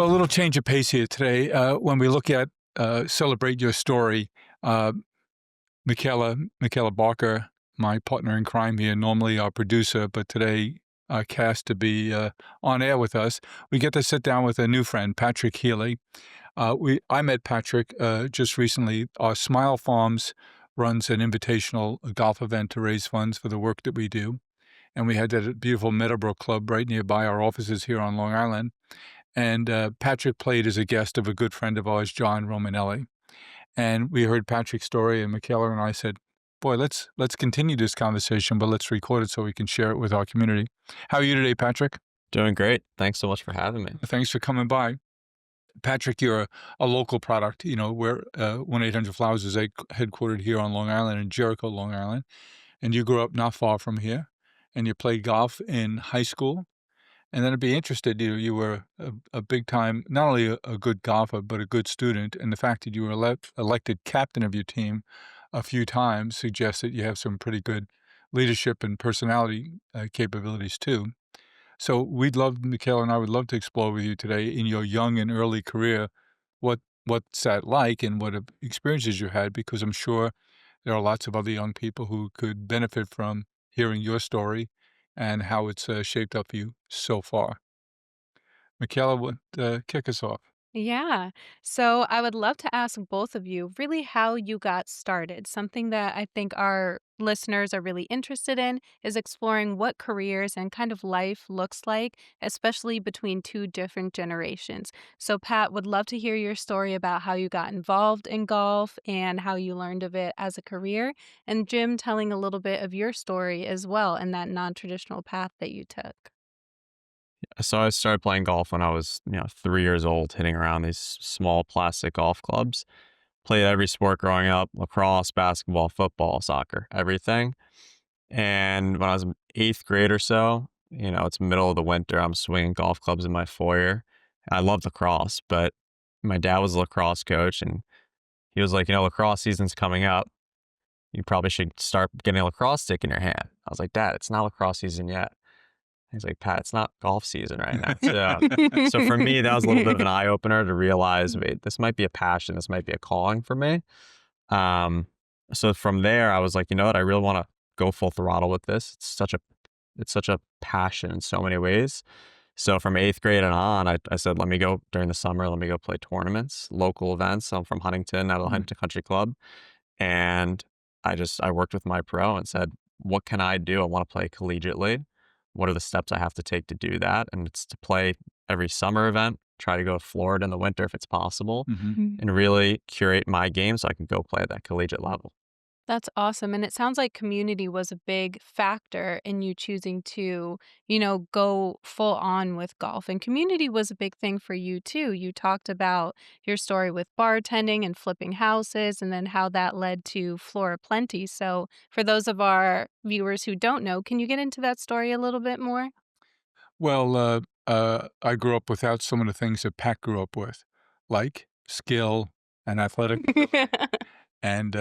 Well, a little change of pace here today. When we look at celebrate your story, uh, MiChaela Barker, my partner in crime here, normally our producer, but today cast to be on air with us. We get to sit down with a new friend, Patrick Healy. I met Patrick just recently. Our Smile Farms runs an invitational golf event to raise funds for the work that we do. And we had that beautiful Meadowbrook Club right nearby our offices here on Long Island. And Patrick played as a guest of a good friend of ours, John Romanelli. And we heard Patrick's story, and MiChaela and I said, boy, let's continue this conversation, but let's record it so we can share it with our community. How are you today, Patrick? Doing great. Thanks so much for having me. Thanks for coming by. Patrick, you're a local product. You know, we're 1-800-Flowers is headquartered here on Long Island in Jericho, Long Island. And you grew up not far from here, and you played golf in high school. And then I'd be interested, you were a big time, not only a good golfer, but a good student. And the fact that you were elected captain of your team a few times suggests that you have some pretty good leadership and personality capabilities too. So MiChaela and I would love to explore with you today in your young and early career, what's that like and what experiences you had, because I'm sure there are lots of other young people who could benefit from hearing your story and how it's shaped up for you so far. MiChaela, kick us off. Yeah. So I would love to ask both of you really how you got started. Something that I think our listeners are really interested in is exploring what careers and kind of life looks like, especially between two different generations. So, Pat, would love to hear your story about how you got involved in golf and how you learned of it as a career. And Jim telling a little bit of your story as well and that non traditional path that you took. So I started playing golf when I was, 3 years old, hitting around these small plastic golf clubs. Played every sport growing up: lacrosse, basketball, football, soccer, everything. And when I was in eighth grade or so, it's middle of the winter. I'm swinging golf clubs in my foyer. I loved lacrosse, but my dad was a lacrosse coach, and he was like, lacrosse season's coming up. You probably should start getting a lacrosse stick in your hand. I was like, Dad, it's not lacrosse season yet. He's like, Pat, it's not golf season right now. So for me, that was a little bit of an eye opener to realize, wait, this might be a passion. This might be a calling for me. Um, so from there, I was like, you know what? I really want to go full throttle with this. It's such a passion in so many ways. So from eighth grade and on, I said, let me go during the summer. Let me go play tournaments, local events. I'm from Huntington, out of the Huntington Country Club. And I worked with my pro and said, what can I do? I want to play collegiately. What are the steps I have to take to do that? And it's to play every summer event, try to go to Florida in the winter if it's possible, Mm-hmm. and really curate my game so I can go play at that collegiate level. That's awesome. And it sounds like community was a big factor in you choosing to, go full on with golf. And community was a big thing for you too. You talked about your story with bartending and flipping houses and then how that led to Flora Plenty. So, for those of our viewers who don't know, can you get into that story a little bit more? Well, I grew up without some of the things that Pat grew up with, like skill and athletic and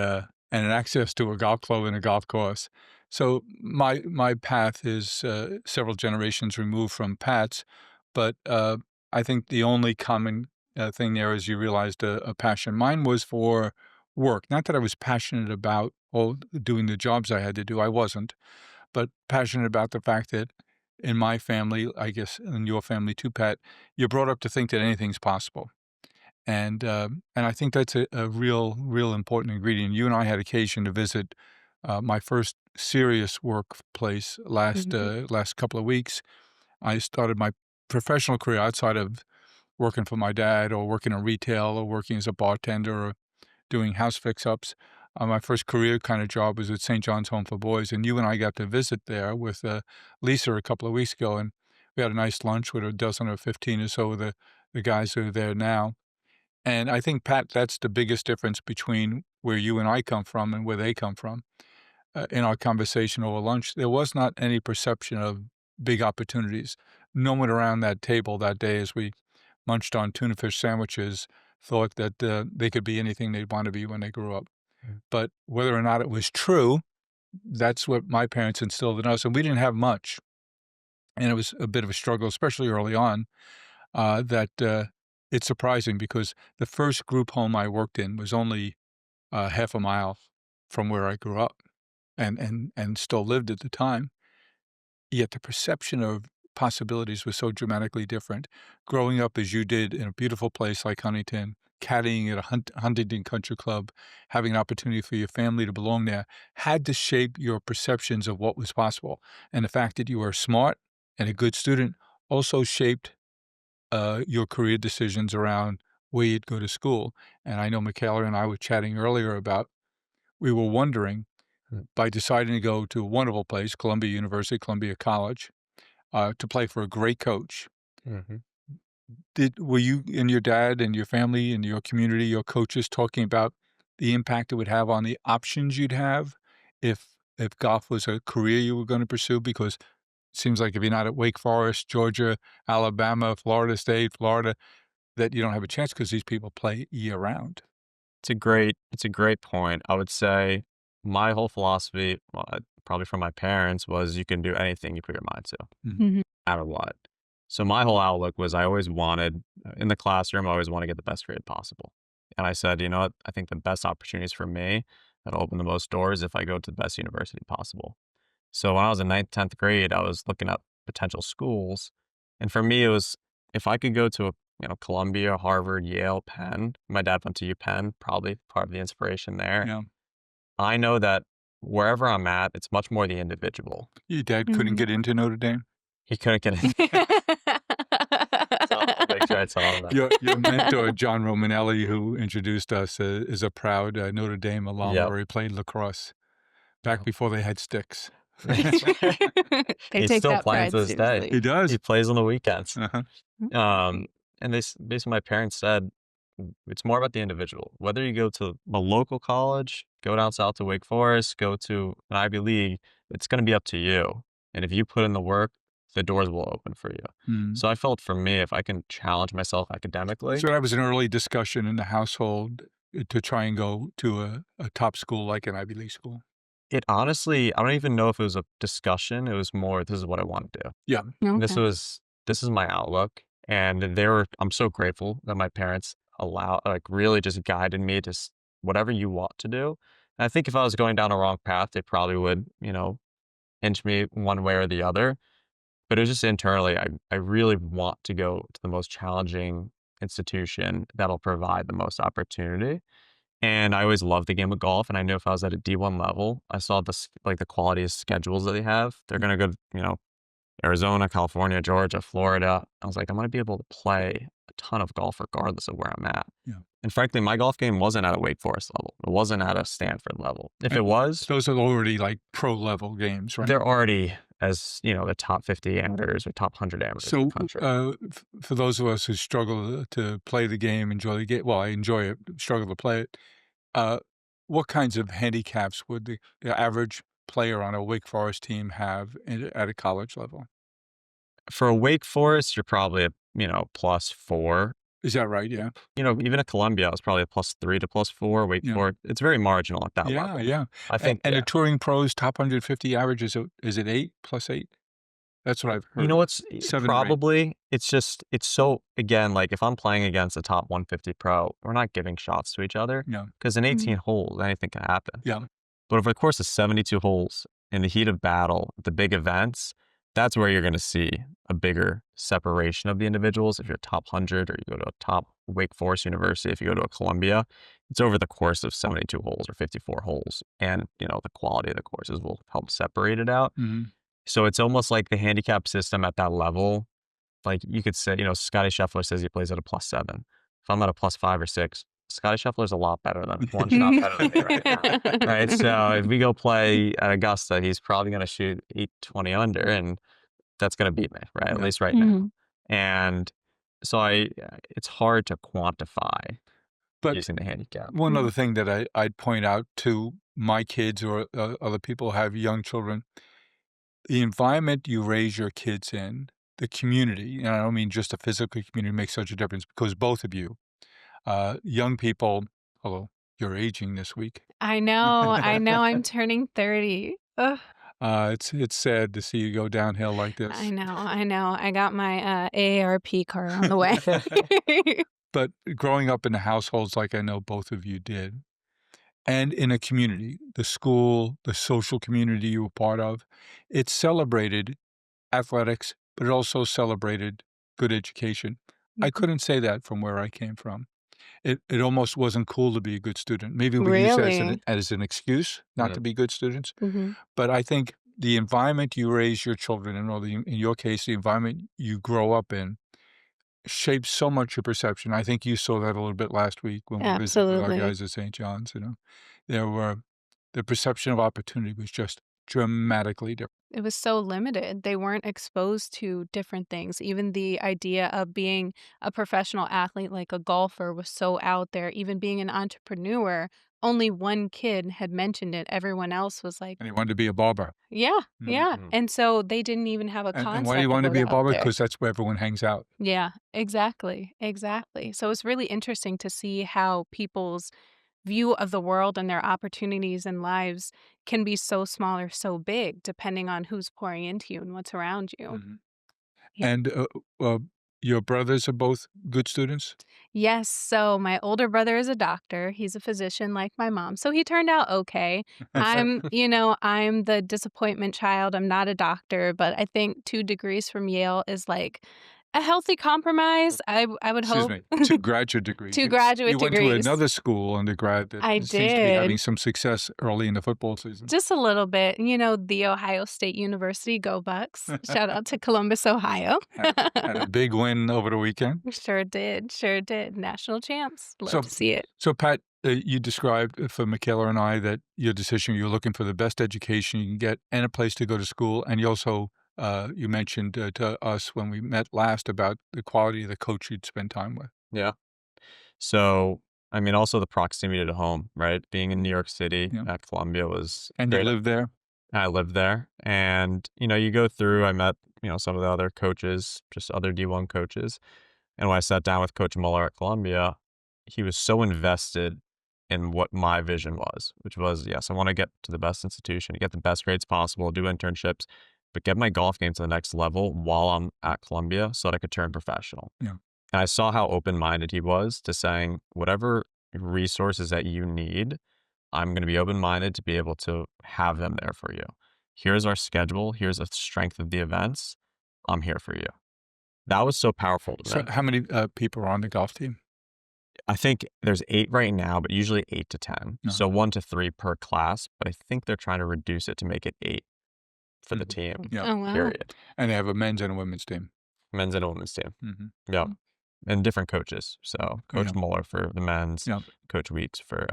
an access to a golf club and a golf course. So my path is several generations removed from Pat's, but I think the only common thing there is you realized a passion. Mine was for work. Not that I was passionate about doing the jobs I had to do. I wasn't, but passionate about the fact that in my family, I guess in your family too, Pat, you're brought up to think that anything's possible. And I think that's a real important ingredient. You and I had occasion to visit my first serious workplace Mhm. last couple of weeks. I started my professional career outside of working for my dad or working in retail or working as a bartender or doing house fix-ups. My first career kind of job was at St. John's Home for Boys, and you and I got to visit there with Lisa a couple of weeks ago, and we had a nice lunch with a dozen or 15 or so of the guys who are there now. And I think, Pat, that's the biggest difference between where you and I come from and where they come from. In our conversation over lunch, there was not any perception of big opportunities. No one around that table that day as we munched on tuna fish sandwiches thought that they could be anything they'd want to be when they grew up. But whether or not it was true, that's what my parents instilled in us, and we didn't have much. And it was a bit of a struggle, especially early on, that it's surprising because the first group home I worked in was only half a mile from where I grew up and still lived at the time. Yet the perception of possibilities was so dramatically different. Growing up as you did in a beautiful place like Huntington, caddying at a Huntington Country Club, having an opportunity for your family to belong there, had to shape your perceptions of what was possible. And the fact that you were smart and a good student also shaped your career decisions around where you'd go to school. And I know MiChaela and I were chatting earlier about we were wondering Mm. by deciding to go to a wonderful place, Columbia University, Columbia College, to play for a great coach. Mhm. Were you and your dad and your family and your community, your coaches talking about the impact it would have on the options you'd have if golf was a career you were going to pursue? Because it seems like if you're not at Wake Forest, Georgia, Alabama, Florida State, Florida, that you don't have a chance because these people play year round. It's a great point. I would say my whole philosophy, well, probably from my parents, was you can do anything you put your mind to, Mhm. Mhm. no matter what. So my whole outlook was I always wanted in the classroom, I always want to get the best grade possible. And I said, you know what? I think the best opportunities for me that'll open the most doors if I go to the best university possible. So when I was in ninth, 10th grade, I was looking at potential schools. And for me, it was if I could go to Columbia, Harvard, Yale, Penn. My dad went to UPenn, probably part of the inspiration there. Yeah. I know that wherever I'm at, it's much more the individual. Your dad couldn't Mhm. get into Notre Dame? He couldn't get in. I'll make sure I tell him that. Your mentor, John Romanelli, who introduced us, is a proud Notre Dame alum Yep. where he played lacrosse back before they had sticks. That's right. They He's take still that playing pride to this day. He seriously. does. He plays on the weekends. Uh-huh. Um, and basically my parents said, it's more about the individual. Whether you go to a local college, go down south to Wake Forest, go to an Ivy League, it's going to be up to you. And if you put in the work, the doors will open for you. Mm. So I felt for me, if I can challenge myself academically, So that was an early discussion in the household to try and go to a top school like an Ivy League school. it honestly, I don't even know if it was a discussion. It was more, this is what I want to do. Yeah. Okay. This is my outlook. And I'm so grateful that my parents really just guided me to whatever you want to do. And I think if I was going down a wrong path, they probably would, inch me one way or the other. But it was just internally, I really want to go to the most challenging institution that'll provide the most opportunity. And I always loved the game of golf, and I knew if I was at a D1 level, I saw the quality of schedules that they have. They're gonna go, Arizona, California, Georgia, Florida. I was like, I'm gonna be able to play a ton of golf regardless of where I'm at. Yeah. And frankly, my golf game wasn't at a Wake Forest level. It wasn't at a Stanford level. If And it was, those are already like pro level games, right? they're already as, the top 50 amateurs or top 100 amateurs in So, the country. for those of us who struggle to play the game, enjoy the game, well, I enjoy it, struggle to play it. Uh, what kinds of handicaps would the average player on a Wake Forest team have at a college level? For a Wake Forest, you're probably a, +4. Is that right? Yeah. Even at Columbia, I was probably a +3 to +4. Wake Yeah. Forest, it's very marginal at that Yeah. level. Yeah. I think, And yeah. the touring pros top 150 average is it 8 plus 8? That's what I've You heard. know what's 7 or 8. probably, it's so, again, like if I'm playing against a top 150 pro, we're not giving shots to each other Yeah. because in Mhm. 18 holes, anything can happen. Yeah. But over the course of 72 holes in the heat of battle, the big events, that's where you're going to see a bigger separation of the individuals. If you're top 100 or you go to a top Wake Forest University, if you go to a Columbia, it's over the course of 72 holes or 54 holes. And, the quality of the courses will help separate it out. Mhm. So it's almost like the handicap system at that level. Like you could say, Scotty Scheffler says he plays at a +7. If I'm at a +5 or 6, Scotty Scheffler's a lot better than one shot better than me right now. Right. So if we go play at Augusta, he's probably going to shoot 820 under, and that's going to beat me, right? At Yeah. least right now. Mhm. And so it's hard to quantify But using the handicap. one Mhm. other thing that I'd point out to my kids or other people who have young children, the environment you raise your kids in, the community, and I don't mean just the physical community makes such a difference because both of you, young people, although you're aging this week. I know. I know. I'm turning 30. Ugh. It's sad to see you go downhill like I this. know. I know. I got my AARP car on the way. But growing up in the households like I know both of you did, and in a community, the school, the social community you were part of, it celebrated athletics, but it also celebrated good education. I Mhm. couldn't say that from where I came from. It almost wasn't cool to be a good student. Maybe we use that Really? as an excuse not to Mm. be good students, Mhm. but I think the environment you raise your children in, or in your case, the environment you grow up in, shapes so much your perception. I think you saw that a little bit last week when we visited with our Absolutely. guys at St. John's, you know? There were the perception of opportunity was just dramatically different. It was so limited. They weren't exposed to different things. Even the idea of being a professional athlete like a golfer was so out there. Even being an entrepreneur, only one kid had mentioned it. Everyone else was like, And he wanted to be a barber. "Yeah, Mhm. yeah." Mm. And so they didn't even have a And why do you concept of want to what be a out barber? there. Because that's where everyone hangs out. Yeah, exactly, exactly. So it's really interesting to see how people's view of the world and their opportunities and lives can be so small or so big depending on who's pouring into you and what's around you. Mhm. Yeah. And, uh, your brothers are both good students? Yes, so my older brother is a doctor. He's a physician like my mom. So he turned out okay. I'm the disappointment child. I'm not a doctor, but I think 2 degrees from Yale is like a healthy compromise. I would Excuse hope. me, 2 graduate degrees. 2 You graduate went to degrees. another school undergrad that I seems to be having did. some success early in the football season. Just a little bit. The Ohio State University, go Bucks. Shout out to Columbus, Ohio. Had a big win over the weekend. Sure did, sure did. National champs. Love So to see it. so Pat, you described for MiChaela and I that your decision, you're looking for the best education you can get and a place to go to school, and you also, you mentioned, to us when we met last about the quality of the coach you'd spend time with. Yeah. So, I mean, also the proximity to home, right? Being in New York City Yeah, at Columbia was and you great. live there? I lived there, and you go through. I met some of the other coaches, just other D1 coaches, and when I sat down with Coach Muller at Columbia, he was so invested in what my vision was, which was, yes, I want to get to the best institution, get the best grades possible, do internships, but get my golf game to the next level while I'm at Columbia so that I could turn professional. Yeah. And I saw how open-minded he was to saying, whatever resources that you need, I'm going to be open-minded to be able to have them there for you. Here's our schedule. Here's the strength of the events. I'm here for you. That was so powerful to So me. how many, people are on the golf team? I think there's 8 right now, but usually 8 to 10. No. So 1 to 3 per class, but I think they're trying to reduce it to make it 8 for the Mhm. team, Yeah, Oh, wow. period. and they have a men's and a women's team. Men's and women's team. Mhm. Yep. And different coaches. So Yeah, Coach Muller for the men's, yeah, Coach Weeks for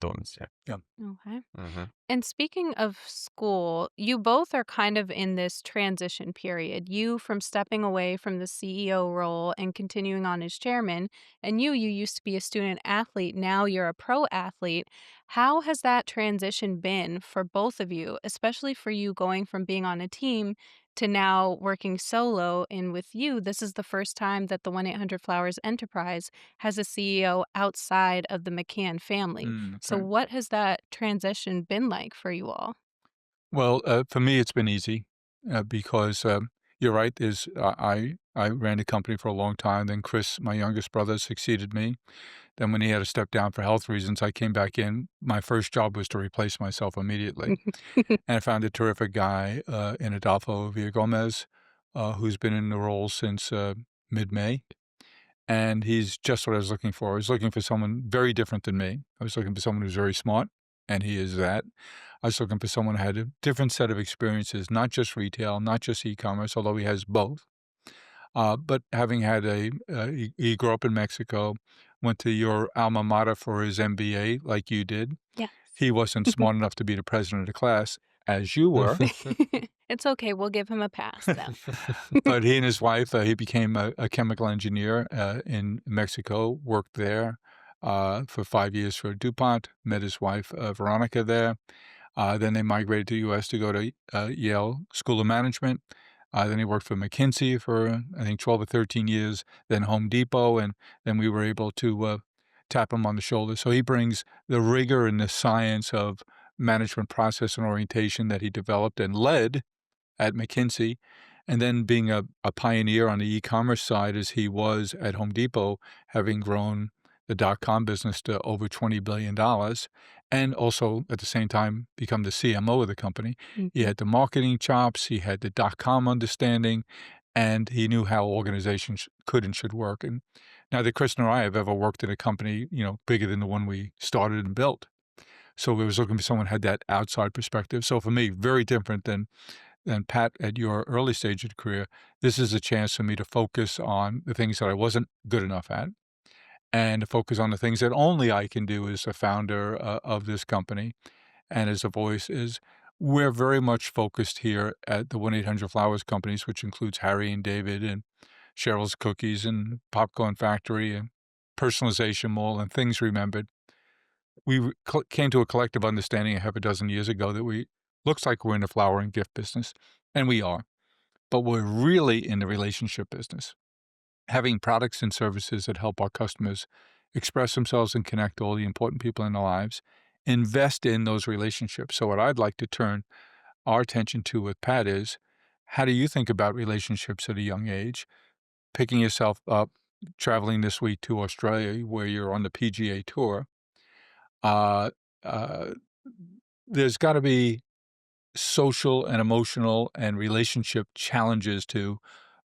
the women's team. yeah. Okay. Hmm. And speaking of school, you both are kind of in this transition period. You from stepping away from the CEO role and continuing on as chairman, and you used to be a student athlete, now you're a pro athlete. How has that transition been for both of you, especially for you going from being on a team to now working solo? And with you, this is the first time that the 1-800-Flowers enterprise has a CEO outside of the McCann family. So, Okay. what has that transition been like for you all? Well, for me, it's been easy, because, you're right, is I ran the company for a long time, then Chris, my youngest brother, succeeded me. Then when he had to step down for health reasons, I came back in. My first job was to replace myself immediately, and I found a terrific guy, in Adolfo Villagomez, who's been in the role since, mid-May, and he's just what I was looking for. I was looking for someone very different than me. I was looking for someone who's very smart, and he is that. I was looking for someone who had a different set of experiences, not just retail, not just e-commerce, although he has both. But having had he grew up in Mexico, went to your alma mater for his MBA like you did. Yes. He wasn't smart enough to be the president of the class, as you were. It's okay. We'll give him a pass then. But he and his wife, he became a chemical engineer in Mexico, worked there for 5 years for DuPont, met his wife, Veronica, there. Then they migrated to the U.S. to go to Yale School of Management. Then he worked for McKinsey for, I think, 12 or 13 years, then Home Depot, and then we were able to tap him on the shoulder. So he brings the rigor and the science of management process and orientation that he developed and led at McKinsey, And then being a pioneer on the e-commerce side as he was at Home Depot, having grown the dot-com business to over $20 billion, and also at the same time become the CMO of the company. He Mhm. had the marketing chops, he had the dot-com understanding, and he knew how organizations could and should work. And now that Chris nor I have ever worked in a company, bigger than the one we started and built. So we was looking for someone who had that outside perspective. So for me, very different than Pat at your early stage of the career. This is a chance for me to focus on the things that I wasn't good enough at and to focus on the things that only I can do as a founder of this company and as a voice is we're very much focused here at the 1-800-Flowers companies, which includes Harry and David and Cheryl's Cookies and Popcorn Factory and Personalization Mall and Things Remembered. We came to a collective understanding a half a dozen years ago that we looks like we're in the flower and gift business, and we are, but we're really in the relationship business, having products and services that help our customers express themselves and connect all the important people in their lives, invest in those relationships. So what I'd like to turn our attention to with Pat is, how do you think about relationships at a young age? Picking yourself up, traveling this week to Australia, where you're on the PGA Tour, uh, uh, there's gotta be social and emotional and relationship challenges to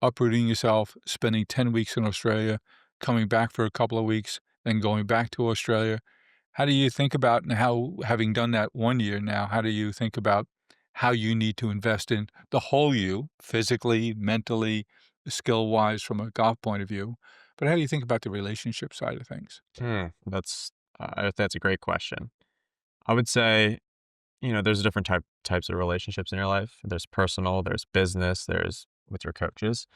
uprooting yourself, spending 10 weeks in Australia, coming back for a couple of weeks, then going back to Australia. How do you think about and how, having done that 1 year now, how do you think about how you need to invest in the whole you, physically, mentally, skill-wise from a golf point of view? But how do you think about the relationship side of things? That's a great question. I would say, there's different types of relationships in your life. There's personal, there's business, there's with your coaches.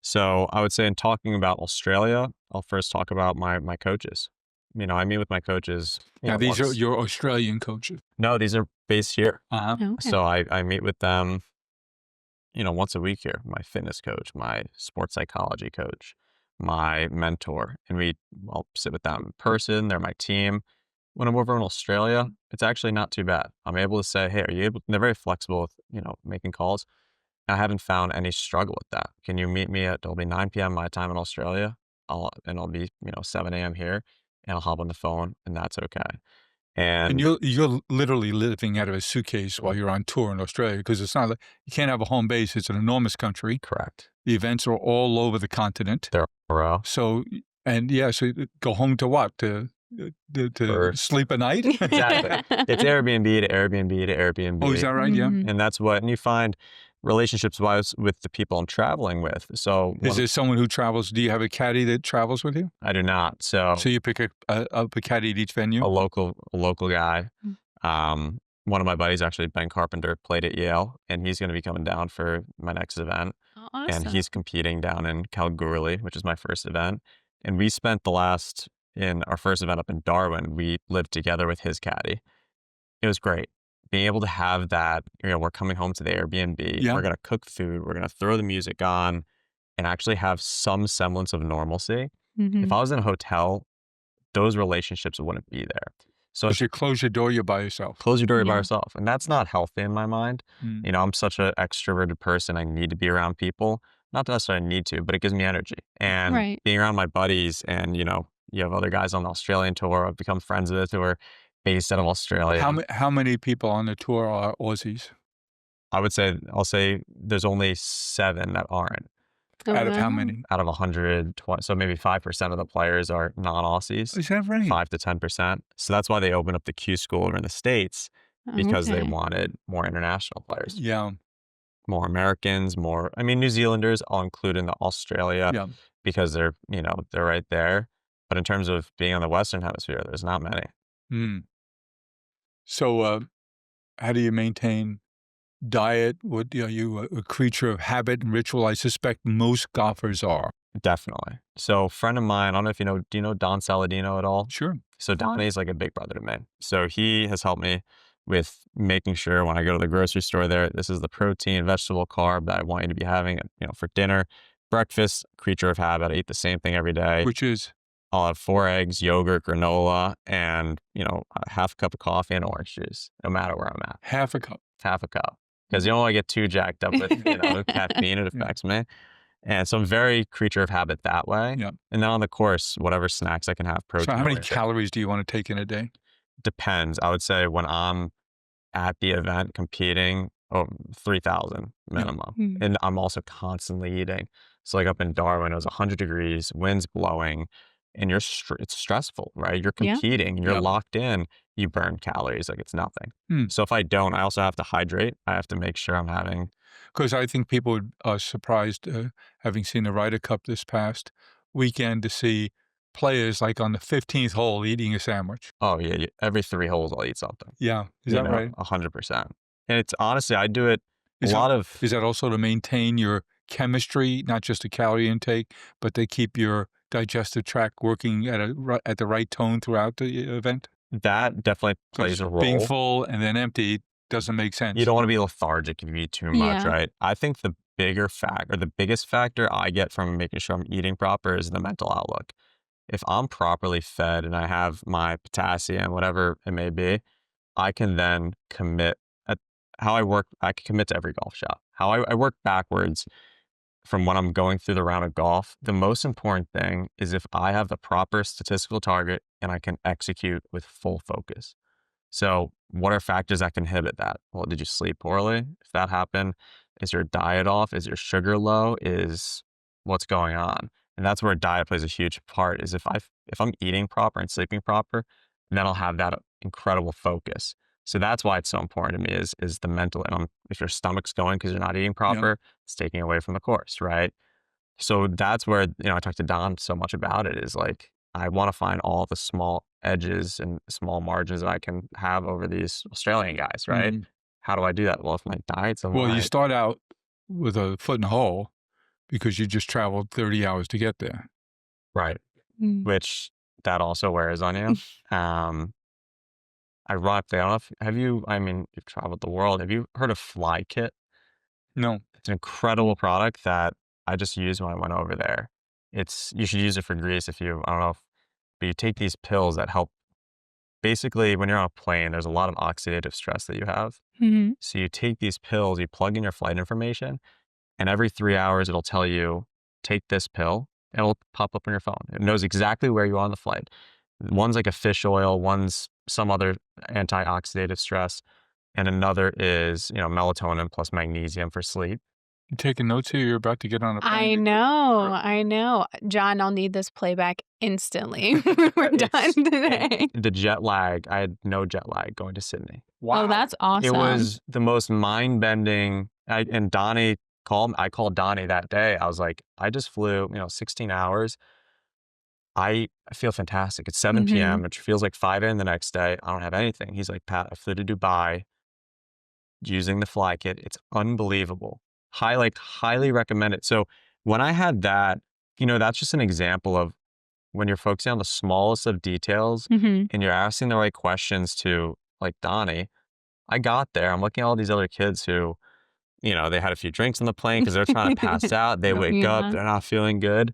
So I would say in talking about Australia, I'll first talk about my coaches. I meet with my coaches, Now, these are once. your Australian coaches. No, these are based here. Uh-huh. Okay. So I meet with them, once a week here. My fitness coach, my sports psychology coach, my mentor, and I'll sit with them in person. They're my team. When I'm over in Australia, it's actually not too bad. I'm able to say, "Hey, are you able?" They're very flexible with making calls. I haven't found any struggle with that. Can you meet me at? It'll be 9 p.m. my time in Australia. I'll be 7 a.m. here, and I'll hop on the phone, and that's okay. And And you're literally living out of a suitcase while you're on tour in Australia because it's not like you can't have a home base. It's an enormous country. correct, The events are all over the continent. they're a row So, and yeah, so you go home to what? To for sleep at night? exactly. It's Airbnb to Airbnb to Oh, is Airbnb. that right? Yeah. Mhm. And that's what and you find relationships wise with the people I'm traveling with. So Is there someone who travels? Do you have a caddy that travels with you? I do not. So So you pick up a caddy at each venue? a local guy. Mm. One of my buddies, actually, Ben Carpenter, played at Yale, and he's going to be coming down for my next event. And Awesome. he's competing down in Kalgoorlie, which is my first event. And we spent in our first event up in Darwin, we lived together with his caddy. It was great. Being able to have that, we're coming home to the Airbnb, Yeah. we're going to cook food, we're going to throw the music on, and actually have some semblance of normalcy. If Mhm. I was in a hotel, those relationships wouldn't be there. So If you close your door, you're by yourself. close your door by Yeah. yourself, and that's not healthy in my mind. Mm. I'm such an extroverted person. I need to be around people. Not necessarily need to, but it gives me energy. And Right. being around my buddies, and you have other guys on the Australian tour I've become friends with who are based out of Australia. How many people on the tour are Aussies? I'll say there's only 7 that aren't Oh, Out of how wow. many? out of 120. So maybe 5% of the players are non-Aussies, Is that right? 5 to 10%. So that's why they opened up the Q school over in the States, because they Okay. wanted more international players. Yeah. More Americans, New Zealanders, I'll include in the Australia Yeah. because they're right there. But in terms of being on the Western Hemisphere, there's not many. Mm. So, how do you maintain diet? What are you a creature of habit and ritual? I suspect most golfers are. Definitely. So, a friend of mine, I don't know if do you know Don Saladino at all? Sure. So, Donnie's like a big brother to me. So, he has helped me with making sure when I go to the grocery store there, this is the protein, vegetable, carb that I want you to be having, for dinner. Breakfast, creature of habit. I eat the same thing every day. Which is I'll have 4 eggs, yogurt, granola, and, a half a cup of coffee and orange juice, no matter where I'm at. half a cup. Half a cup. because you don't want to get too jacked up with, caffeine. It Yeah. affects me. And so I'm very creature of habit that way. Yeah. And then on the course, whatever snacks I can have, So how protein many oriented. calories do you want to take in a day? Depends. I would say when I'm at the event competing, 3,000 Yeah. minimum. Mm. And I'm also constantly eating. So like up in Darwin, it was 100 degrees, winds blowing, and it's stressful, right? You're Yeah. competing, you're Yeah. locked in, you burn calories like it's nothing. Hmm. So if I don't, I also have to hydrate. I have to make sure I'm having, Because I think people are surprised, having seen the Ryder Cup this past weekend, to see players like on the 15th hole eating a sandwich. oh yeah, every 3 holes I'll eat something, Yeah, is that right? 100%. And it's honestly, I do it a Is that lot of, is that also to maintain your chemistry, not just a calorie intake, but they keep your digestive tract working at the right tone throughout the event? that definitely plays Because a being role. full and then empty doesn't make You sense. don't wanna be lethargic if you eat too much, Yeah. right? I think the bigger fact or the biggest factor I get from making sure I'm eating proper is the mental outlook. If I'm properly fed and I have my potassium, whatever it may be, I can then commit at how I work, I can commit to every golf shot. How I work backwards from when I'm going through the round of golf, the most important thing is if I have the proper statistical target and I can execute with full focus. So, what are factors that can inhibit that? Well, did you sleep poorly? If that happened, is your diet off? Is your sugar low? Is what's going on? And that's where diet plays a huge part. Is if I'm eating proper and sleeping proper, then I'll have that incredible focus. So that's why it's so important to me is the mental. And if your stomach's going because you're not eating Yeah. proper, it's taking away from the course, right? So that's where, I talked to Don so much about it is like, I want to find all the small edges and small margins that I can have over these Australian guys, right? Mhm. How do I do that? Well, if my diet's Well, you aligned, start out with a foot in the hole because you just traveled 30 hours to get there. right, Mm. which that also wears on you. Um, Ironically, I don't know if, I mean, you've traveled the world. Have you heard of Fly Kit? No. It's an incredible product that I just used when I went over there. You should use it for Greece I don't know if, but you take these pills that help. Basically, when you're on a plane, there's a lot of oxidative stress that you have. Mhm. So you take these pills, you plug in your flight information, and every 3 hours it'll tell you, take this pill, and it'll pop up on your phone. It knows exactly where you are on the flight. One's like a fish oil, one's some other antioxidative stress, and another is, melatonin plus magnesium for sleep. You taking notes here? You're about to get on a I plane? know, I know. John, I'll need this playback instantly when we're done It's and today. the jet lag, I had no jet lag going to Sydney. Wow. Oh, that's It awesome. was the most mind-bending. And Donnie I called Donnie that day. I was like, "I just flew, 16 hours. I feel fantastic. It's 7 Mhm. PM, which feels like 5 AM the next day. I don't have anything." He's like, "Pat, I flew to Dubai using the fly kit. It's unbelievable. Highly recommend it." So when I had that, that's just an example of when you're focusing on the smallest of details Mhm. and you're asking the right questions to like Donnie. I got there. I'm looking at all these other kids who, they had a few drinks on the plane because they're trying to pass out. They Yeah. wake up, Yeah. they're not feeling good.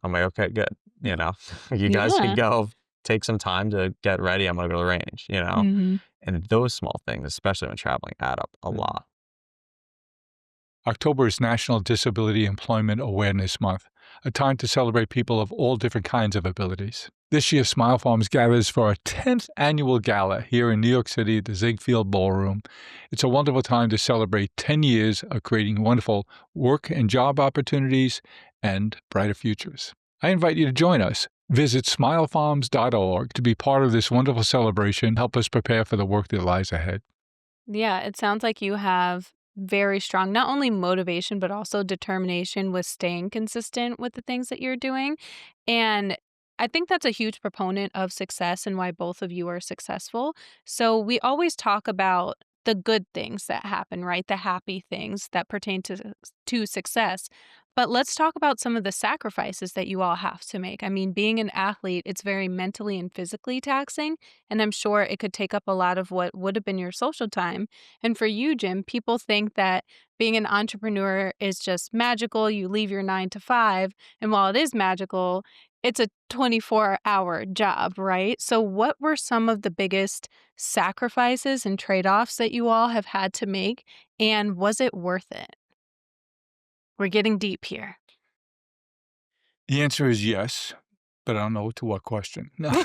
I'm like, okay, good. You Yeah. know, you guys can Yeah. go take some time to get ready. I'm gonna go to the range. Mhm. And those small things, especially when traveling, add up a Yeah. lot. October is National Disability Employment Awareness Month, a time to celebrate people of all different kinds of abilities. This year, Smile Farms gathers for our 10th annual gala here in New York City at the Ziegfeld Ballroom. It's a wonderful time to celebrate 10 years of creating wonderful work and job opportunities and brighter futures. I invite you to join us. Visit smilefarms.org to be part of this wonderful celebration. Help us prepare for the work that lies ahead. Yeah, it sounds like you have very strong, not only motivation, but also determination with staying consistent with the things that you're doing. And I think that's a huge proponent of success and why both of you are successful. So we always talk about the good things that happen, right? The happy things that pertain to success. But let's talk about some of the sacrifices that you all have to make. I mean, being an athlete, it's very mentally and physically taxing. And I'm sure it could take up a lot of what would have been your social time. And for you, Jim, people think that being an entrepreneur is just magical. You leave your 9 to 5. And while it is magical, it's a 24-hour job, right? So what were some of the biggest sacrifices and trade-offs that you all have had to make, and was it worth it? We're getting deep here. The answer is yes, but I don't know to what question. No.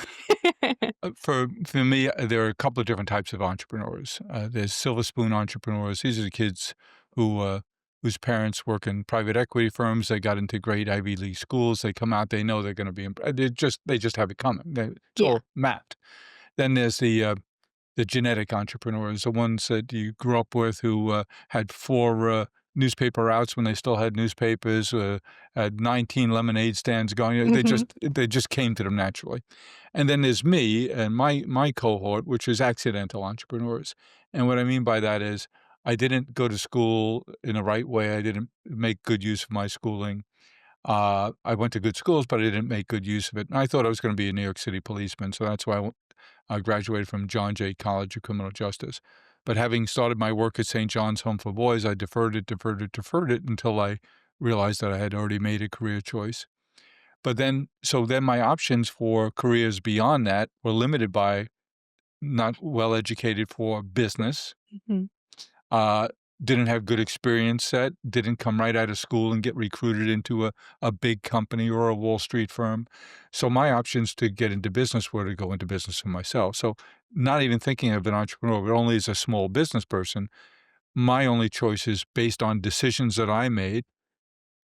For me, there are a couple of different types of entrepreneurs. There's silver spoon entrepreneurs. These are the kids whose parents work in private equity firms. They got into great Ivy League schools. They come out. They know they're going to be. They just have it coming. It's Yeah. all mapped. Then there's the genetic entrepreneurs, the ones that you grew up with who had four newspaper routes when they still had newspapers, had 19 lemonade stands going. Mhm. They just came to them naturally. And then there's me and my cohort, which is accidental entrepreneurs. And what I mean by that is I didn't go to school in the right way. I didn't make good use of my schooling. I went to good schools, but I didn't make good use of it. And I thought I was going to be a New York City policeman, so that's why I graduated from John Jay College of Criminal Justice. But having started my work at St. John's Home for Boys, I deferred it until I realized that I had already made a career choice. So then my options for careers beyond that were limited by not well educated for business, Mhm. uh, didn't have good experience set, didn't come right out of school and get recruited into a big company or a Wall Street firm. So my options to get into business were to go into business for myself. So not even thinking of an entrepreneur, but only as a small business person, my only choices based on decisions that I made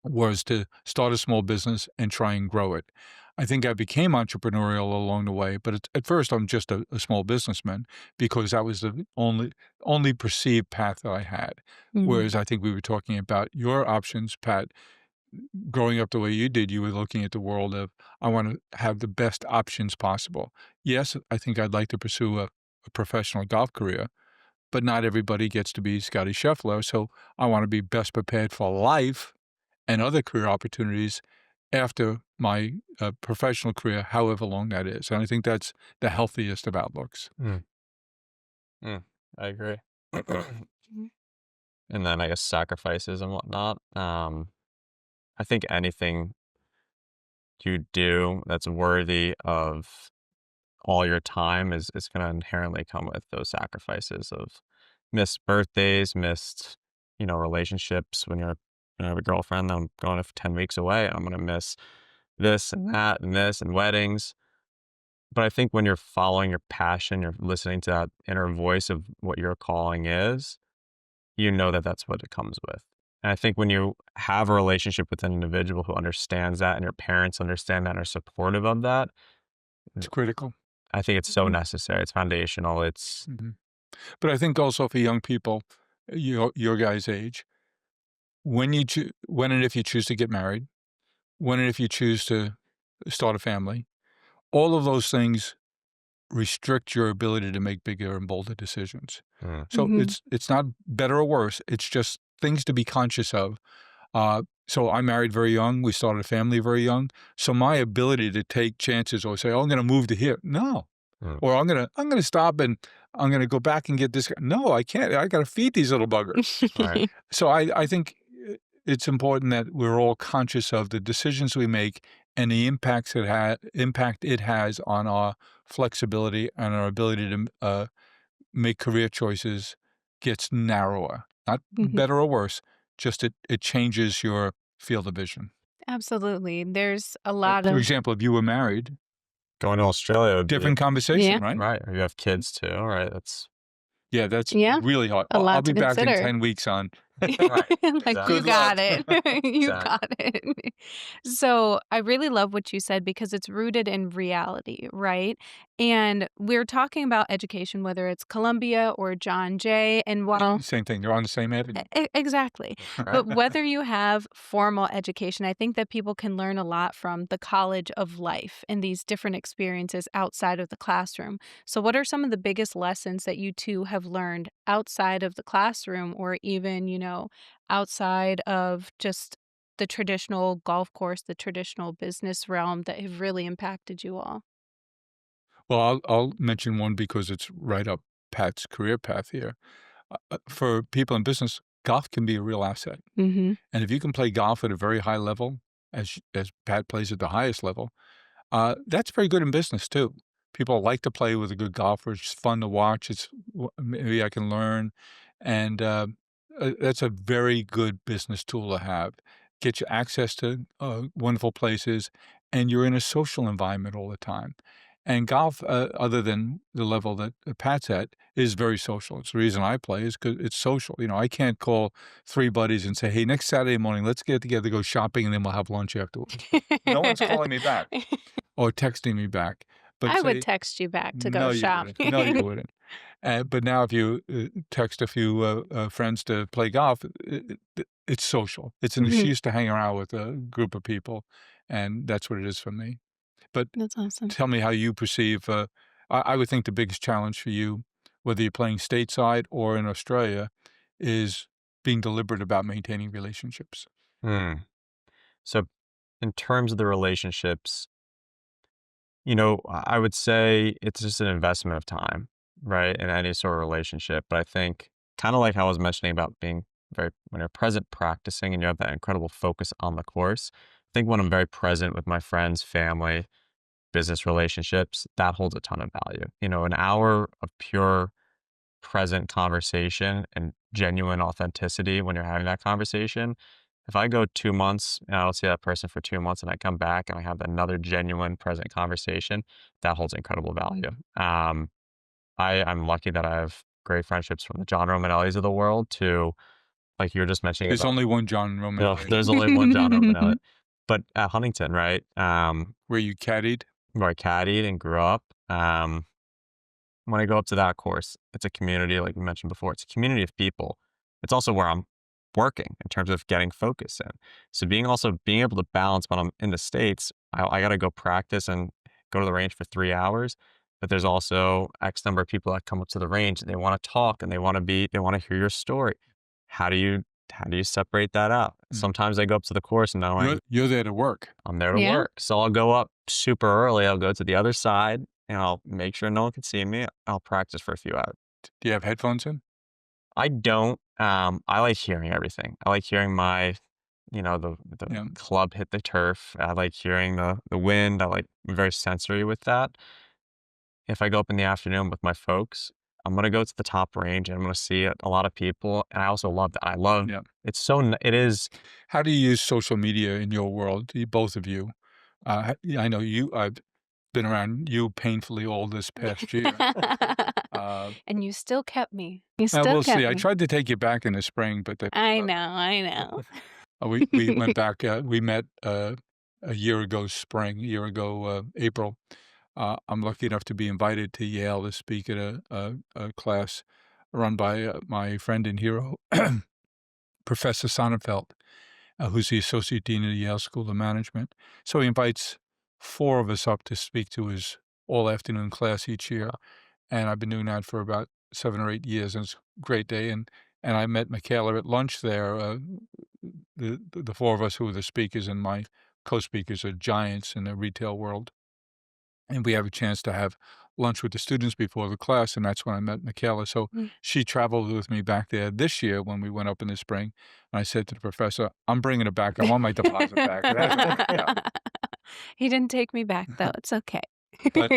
was to start a small business and try and grow it. I think I became entrepreneurial along the way, but at first I'm just a small businessman because that was the only perceived path that I had. Mhm. Whereas I think we were talking about your options, Pat, growing up the way you did, you were looking at the world of, I want to have the best options possible. Yes, I think I'd like to pursue a professional golf career, but not everybody gets to be Scotty Scheffler. So I want to be best prepared for life and other career opportunities after my professional career, however long that is. And I think that's the healthiest of outlooks. Mm, mm, I agree. Mhm. And then I guess sacrifices and whatnot. I think anything you do that's worthy of all your time is going to inherently come with those sacrifices of missed birthdays, missed, relationships. When you have a girlfriend, I'm going for 10 weeks away. I'm going to miss this and that and this and weddings. But I think when you're following your passion, you're listening to that inner voice of what your calling is, you know that that's what it comes with. And I think when you have a relationship with an individual who understands that and your parents understand that and are supportive of that, It's critical. I think it's so Mhm. necessary. It's foundational. It's Mhm. But I think also for young people, your guys' age, when and if you choose to get married, when and if you choose to start a family, all of those things restrict your ability to make bigger and bolder decisions. mm, So Mhm. it's not better or worse. It's just things to be conscious of. So I married very young. We started a family very young. So my ability to take chances or say, "Oh, I'm going to move to here," no, mm, or I'm gonna stop and I'm gonna go back and get this. No, I can't. I got to feed these little buggers. right. So I think it's important that we're all conscious of the decisions we make and the impact it has on our flexibility and our ability to make career choices gets narrower. Not Mhm. better or worse, just it changes your field of vision. Absolutely. There's a Like, lot for of example, if you were married, Going to Australia would be different conversation, yeah, right? right. Or you have kids too, right? That's Yeah, that's yeah, really hard. a I'll lot be to back in consider. 10 weeks on. right. Like, you Good Exactly. luck. got it. You Exactly. got it. So, I really love what you said because it's rooted in reality, right? And we're talking about education, whether it's Columbia or John Jay, and while Same thing. They're on the same avenue. Exactly. Right. But whether you have formal education, I think that people can learn a lot from the college of life and these different experiences outside of the classroom. So, what are some of the biggest lessons that you two have learned outside of the classroom or even, outside of just the traditional golf course, the traditional business realm that have really impacted you all? Well, I'll mention one because it's right up Pat's career path here. For people in business, golf can be a real asset. Mhm. And if you can play golf at a very high level, as Pat plays at the highest level, That's very good in business too. People like to play with a good golfer. It's fun to watch. Maybe I can learn, and that's a very good business tool to have. Get you access to wonderful places, and you're in a social environment all the time. And golf, other than the level that Pat's at, is very social. It's the reason I play is because it's social. I can't call three buddies and say, "Hey, next Saturday morning, let's get together, go shopping, and then we'll have lunch afterwards." No one's calling me back or texting me back, but I would say, text you back to go "No, you wouldn't. No, you shopping. wouldn't." But now if you, text a few, friends to play golf, it's social. It's an Mhm. excuse to hang around with a group of people, and that's what it is for me. But That's awesome. tell me how you perceive, I would think the biggest challenge for you, whether you're playing stateside or in Australia, is being deliberate about maintaining relationships. Hmm. So, in terms of the relationships, I would say it's just an investment of time, right, in any sort of relationship. But I think, kind of like how I was mentioning about being when you're present practicing and you have that incredible focus on the course. I think when I'm very present with my friends, family, business relationships, that holds a ton of value. An hour of pure present conversation and genuine authenticity when you're having that conversation. If I go 2 months and I don't see that person for 2 months and I come back and I have another genuine present conversation, that holds incredible value. I'm lucky that I have great friendships from the John Romanellis of the world to, like you were just mentioning There's about, only one John there's Romanelli. only one John Romanelli, but at Huntington, right? Where you caddied? Where I caddied and grew up. When I go up to that course, it's a community, like we mentioned before, it's a community of people. It's also where I'm working in terms of getting focus in. So being able to balance when I'm in the States, I got to go practice and go to the range for 3 hours. But there's also X number of people that come up to the range and they want to talk and they want to hear your story. How do you separate that out? Mm. Sometimes I go up to the course and You're there to work. I'm there to Yeah. work. So I'll go up super early. I'll go to the other side and I'll make sure no one can see me. I'll practice for a few hours. Do you have headphones in? I don't. I like hearing everything. I like hearing the Yeah. club hit the turf. I like hearing the wind. I'm very sensory with that. If I go up in the afternoon with my folks, I'm gonna go to the top range and I'm gonna see a lot of people. And I also love that. Yeah. It is. How do you use social media in your world, both of you? Yeah, I know I've been around you painfully all this past year. Uh, And you still kept me. You still we'll see. kept I me. tried to take you back in the spring, but I know, I know. we went back. We met a year ago, April. I'm lucky enough to be invited to Yale to speak at a class run by my friend and hero, Professor Sonnenfeld, who's the associate dean of the Yale School of Management. So he invites four of us up to speak to his all afternoon class each year, and I've been doing that for about 7 or 8 years, and it's a great day. And I met MiChaela at lunch there. The four of us who were the speakers and my co-speakers are giants in the retail world, and we have a chance to have lunch with the students before the class, and that's when I met MiChaela. So Mm. she traveled with me back there this year when we went up in the spring, and I said to the professor, "I'm bringing it back. I want my deposit back." It hasn't worked out. He didn't take me back, though. It's okay. But,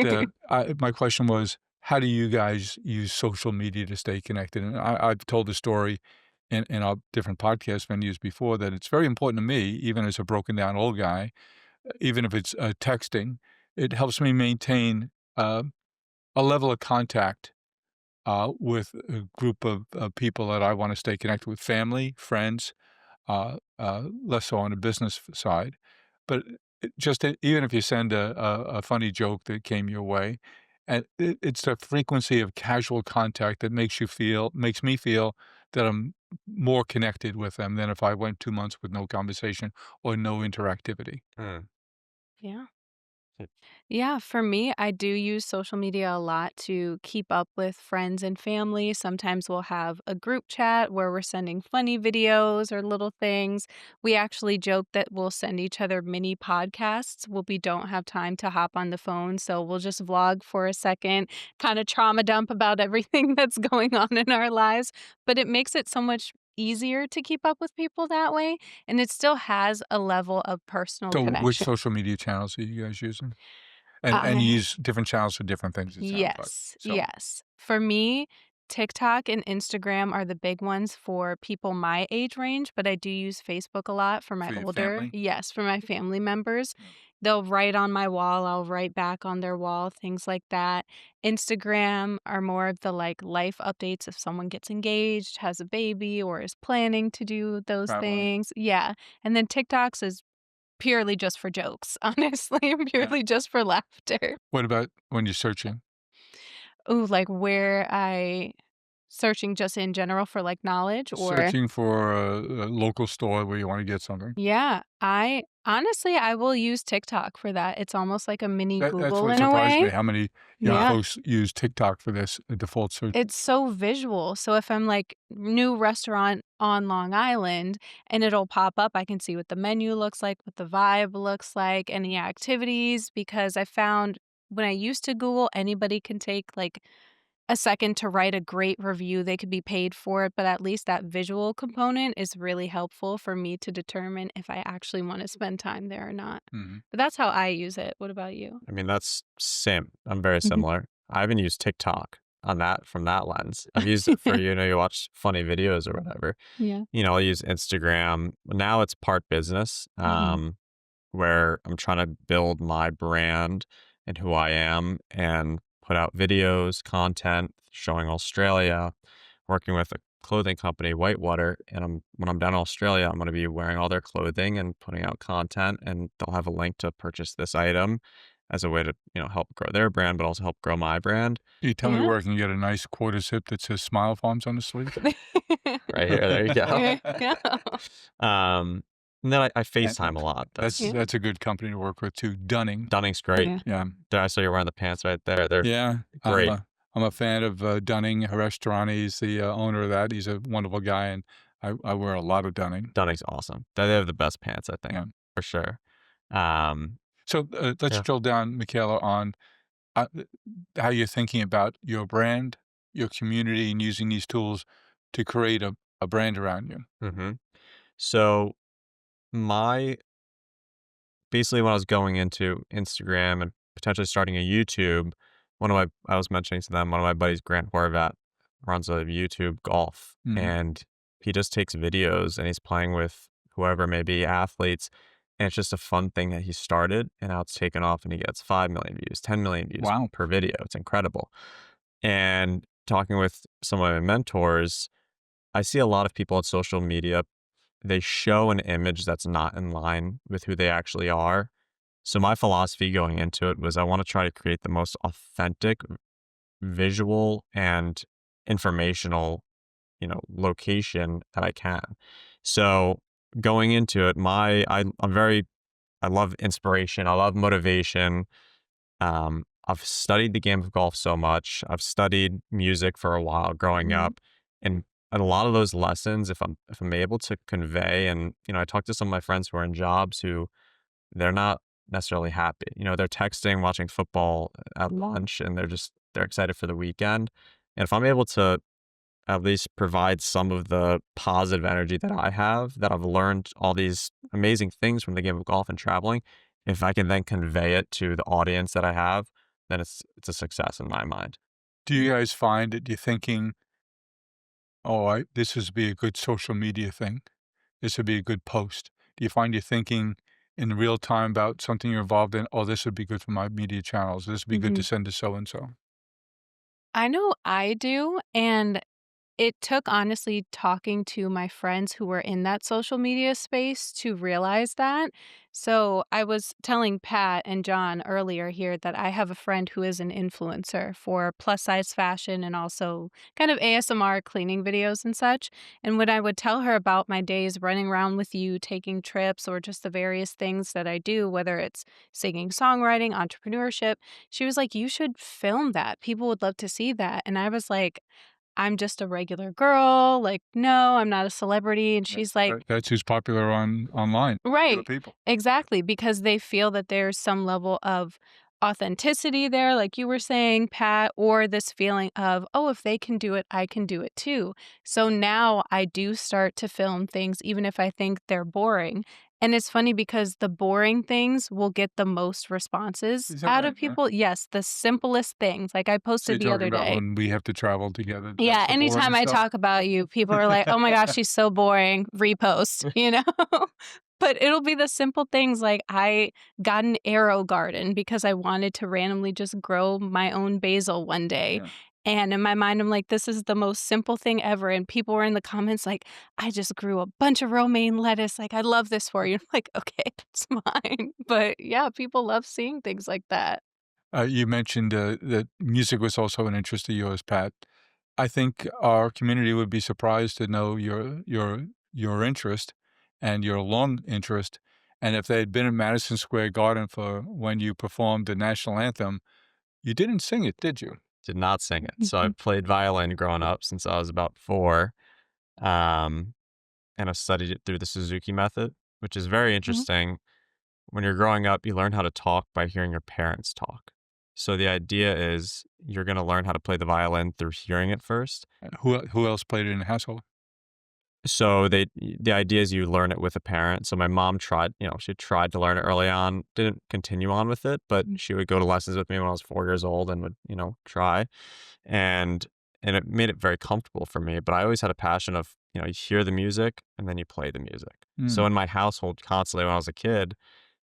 my question was, how do you guys use social media to stay connected? And I've told the story in our different podcast venues before that it's very important to me, even as a broken down old guy, even if it's, texting, it helps me maintain, a level of contact, with a group of people that I wanna stay connected with, family, friends, less so on the business side. But even if you send a funny joke that came your way, and it's the frequency of casual contact that makes me feel that I'm more connected with them than if I went 2 months with no conversation or no interactivity. Hmm. Yeah. It- Yeah, for me, I do use social media a lot to keep up with friends and family. Sometimes we'll have a group chat where we're sending funny videos or little things. We actually joke that we'll send each other mini podcasts when we don't have time to hop on the phone. So we'll just vlog for a second, kind of trauma dump about everything that's going on in our lives. But it makes it so much easier to keep up with people that way. And it still has a level of personal So which connection. social media channels are you guys using? And you I use different channels for different things, it sounds like. Yes, So, yes. For me, TikTok and Instagram are the big ones for people my age range, but I do use Facebook a lot for my for your older family? yes, for my family members. Yeah. They'll write on my wall, I'll write back on their wall, things like that. Instagram are more of the, like, life updates if someone gets engaged, has a baby, or is planning to do those Traveling. things. Yeah, and then TikToks is purely just for jokes, honestly, Yeah. purely just for laughter. What about when you're searching? Ooh, like where I searching just in general for, like, knowledge or Searching for a local store where you wanna get something? yeah, I honestly, I will use TikTok for that. It's almost like a mini That's Google what in a surprised me, way. how many young Yeah. folks use TikTok for this, default searches. It's so visual. So if I'm like, new restaurant on Long Island, and it'll pop up, I can see what the menu looks like, what the vibe looks like, any activities, because I found when I used to Google, anybody can take, like, a second to write a great review, they could be paid for it, but at least that visual component is really helpful for me to determine if I actually wanna spend time there or not. Mhm. But that's how I use it. What about you? I mean, that's same. I'm very Mhm. similar. I haven't used TikTok on that from that lens. I've used it for, you watch funny videos or whatever. Yeah. I'll use Instagram. Now it's part business, Mhm. where I'm trying to build my brand and who I am and put out videos, content showing Australia, working with a clothing company, Whitewater. And when I'm down in Australia, I'm going to be wearing all their clothing and putting out content, and they'll have a link to purchase this item as a way to, help grow their brand, but also help grow my brand. Can you tell me Yeah. where I can get a nice quarter zip that says Smile Farms on the sleeve? Right here. There you go. There you go. um, and then I FaceTime And a lot. that's Yeah. that's a good company to work with too, Dunning. Dunning's great. Yeah. Yeah. There, I saw you're wearing the pants right there. They're Yeah, great. I'm a fan of, Dunning Restaurant. He's the, owner of that. He's a wonderful guy, and I wear a lot of Dunning. Dunning's awesome. They have the best pants, I think, Yeah. for sure. Um, So, let's yeah. drill down, Michaela, on, th how you're thinking about your brand, your community, and using these tools to create a brand around you. hmm So my basically when I was going into Instagram and potentially starting a YouTube, I was mentioning to them, one of my buddies, Grant Horvat, runs a YouTube golf, Mhm. and he just takes videos and he's playing with whoever may be athletes. And it's just a fun thing that he started, and now it's taken off and he gets 5 million views, 10 million views Wow. per video. It's incredible. And talking with some of my mentors, I see a lot of people on social media, they show an image that's not in line with who they actually are. So my philosophy going into it was I want to try to create the most authentic visual and informational, location that I can. So going into it, I love inspiration. I love motivation. I've studied the game of golf so much. I've studied music for a while growing Mhm. up, and a lot of those lessons, if I'm able to convey, and I talk to some of my friends who are in jobs who they're not necessarily happy. They're texting, watching football at lunch, and they're excited for the weekend. And if I'm able to at least provide some of the positive energy that I have, that I've learned all these amazing things from the game of golf and traveling, if I can then convey it to the audience that I have, then it's a success in my mind. Do you guys find that you're thinking, "Oh, I this would be a good social media thing. This would be a good post." Do you find you're thinking in real time about something you're involved in, "Oh, this would be good for my media channels. This would be good to Mhm. send to so and so." I know I do, and it took honestly talking to my friends who were in that social media space to realize that. So I was telling Pat and John earlier here that I have a friend who is an influencer for plus size fashion and also kind of ASMR cleaning videos and such. And when I would tell her about my days running around with you, taking trips, or just the various things that I do, whether it's singing, songwriting, entrepreneurship, she was like, "You should film that. People would love to see that." And I was like, I'm just a regular girl, like, "No, I'm not a celebrity," and she's like That's who's popular online, popular right, people. exactly, because they feel that there's some level of authenticity there, like you were saying, Pat, or this feeling of, "Oh, if they can do it, I can do it too." So now I do start to film things even if I think they're boring, And it's funny because the boring things will get the most responses Is that out right? of people. Yes, the simplest things. Like I So you're posted the talking other about day. when we have to travel together, Yeah, that's the boring anytime I stuff? talk about you, people are like, "Oh my gosh, she's so boring." Repost, you know? But it'll be the simple things like I got an arrow garden because I wanted to randomly just grow my own basil one day. Yeah. And in my mind, I'm like, this is the most simple thing ever. And people were in the comments like, I just grew a bunch of romaine lettuce. Like, I love this for you. I'm like, okay, it's fine. But yeah, people love seeing things like that. You mentioned that music was also an interest of yours, Pat. I think our community would be surprised to know your interest and your long interest. And if they had been in Madison Square Garden for when you performed the national anthem, you didn't sing it, did you? Did not sing it. So I played violin growing up since I was about 4, um, and I studied it through the Suzuki method, which is very Mhm. interesting. When you're growing up, you learn how to talk by hearing your parents talk. So the idea is you're going to learn how to play the violin through hearing it first. Who else played it in the household? So the idea is you learn it with a parent. So my mom tried, she tried to learn it early on, didn't continue on with it, but she would go to lessons with me when I was 4 years old and would, try. And and it made it very comfortable for me, but I always had a passion of, you hear the music and then you play the music. So Mm. in my household constantly when I was a kid,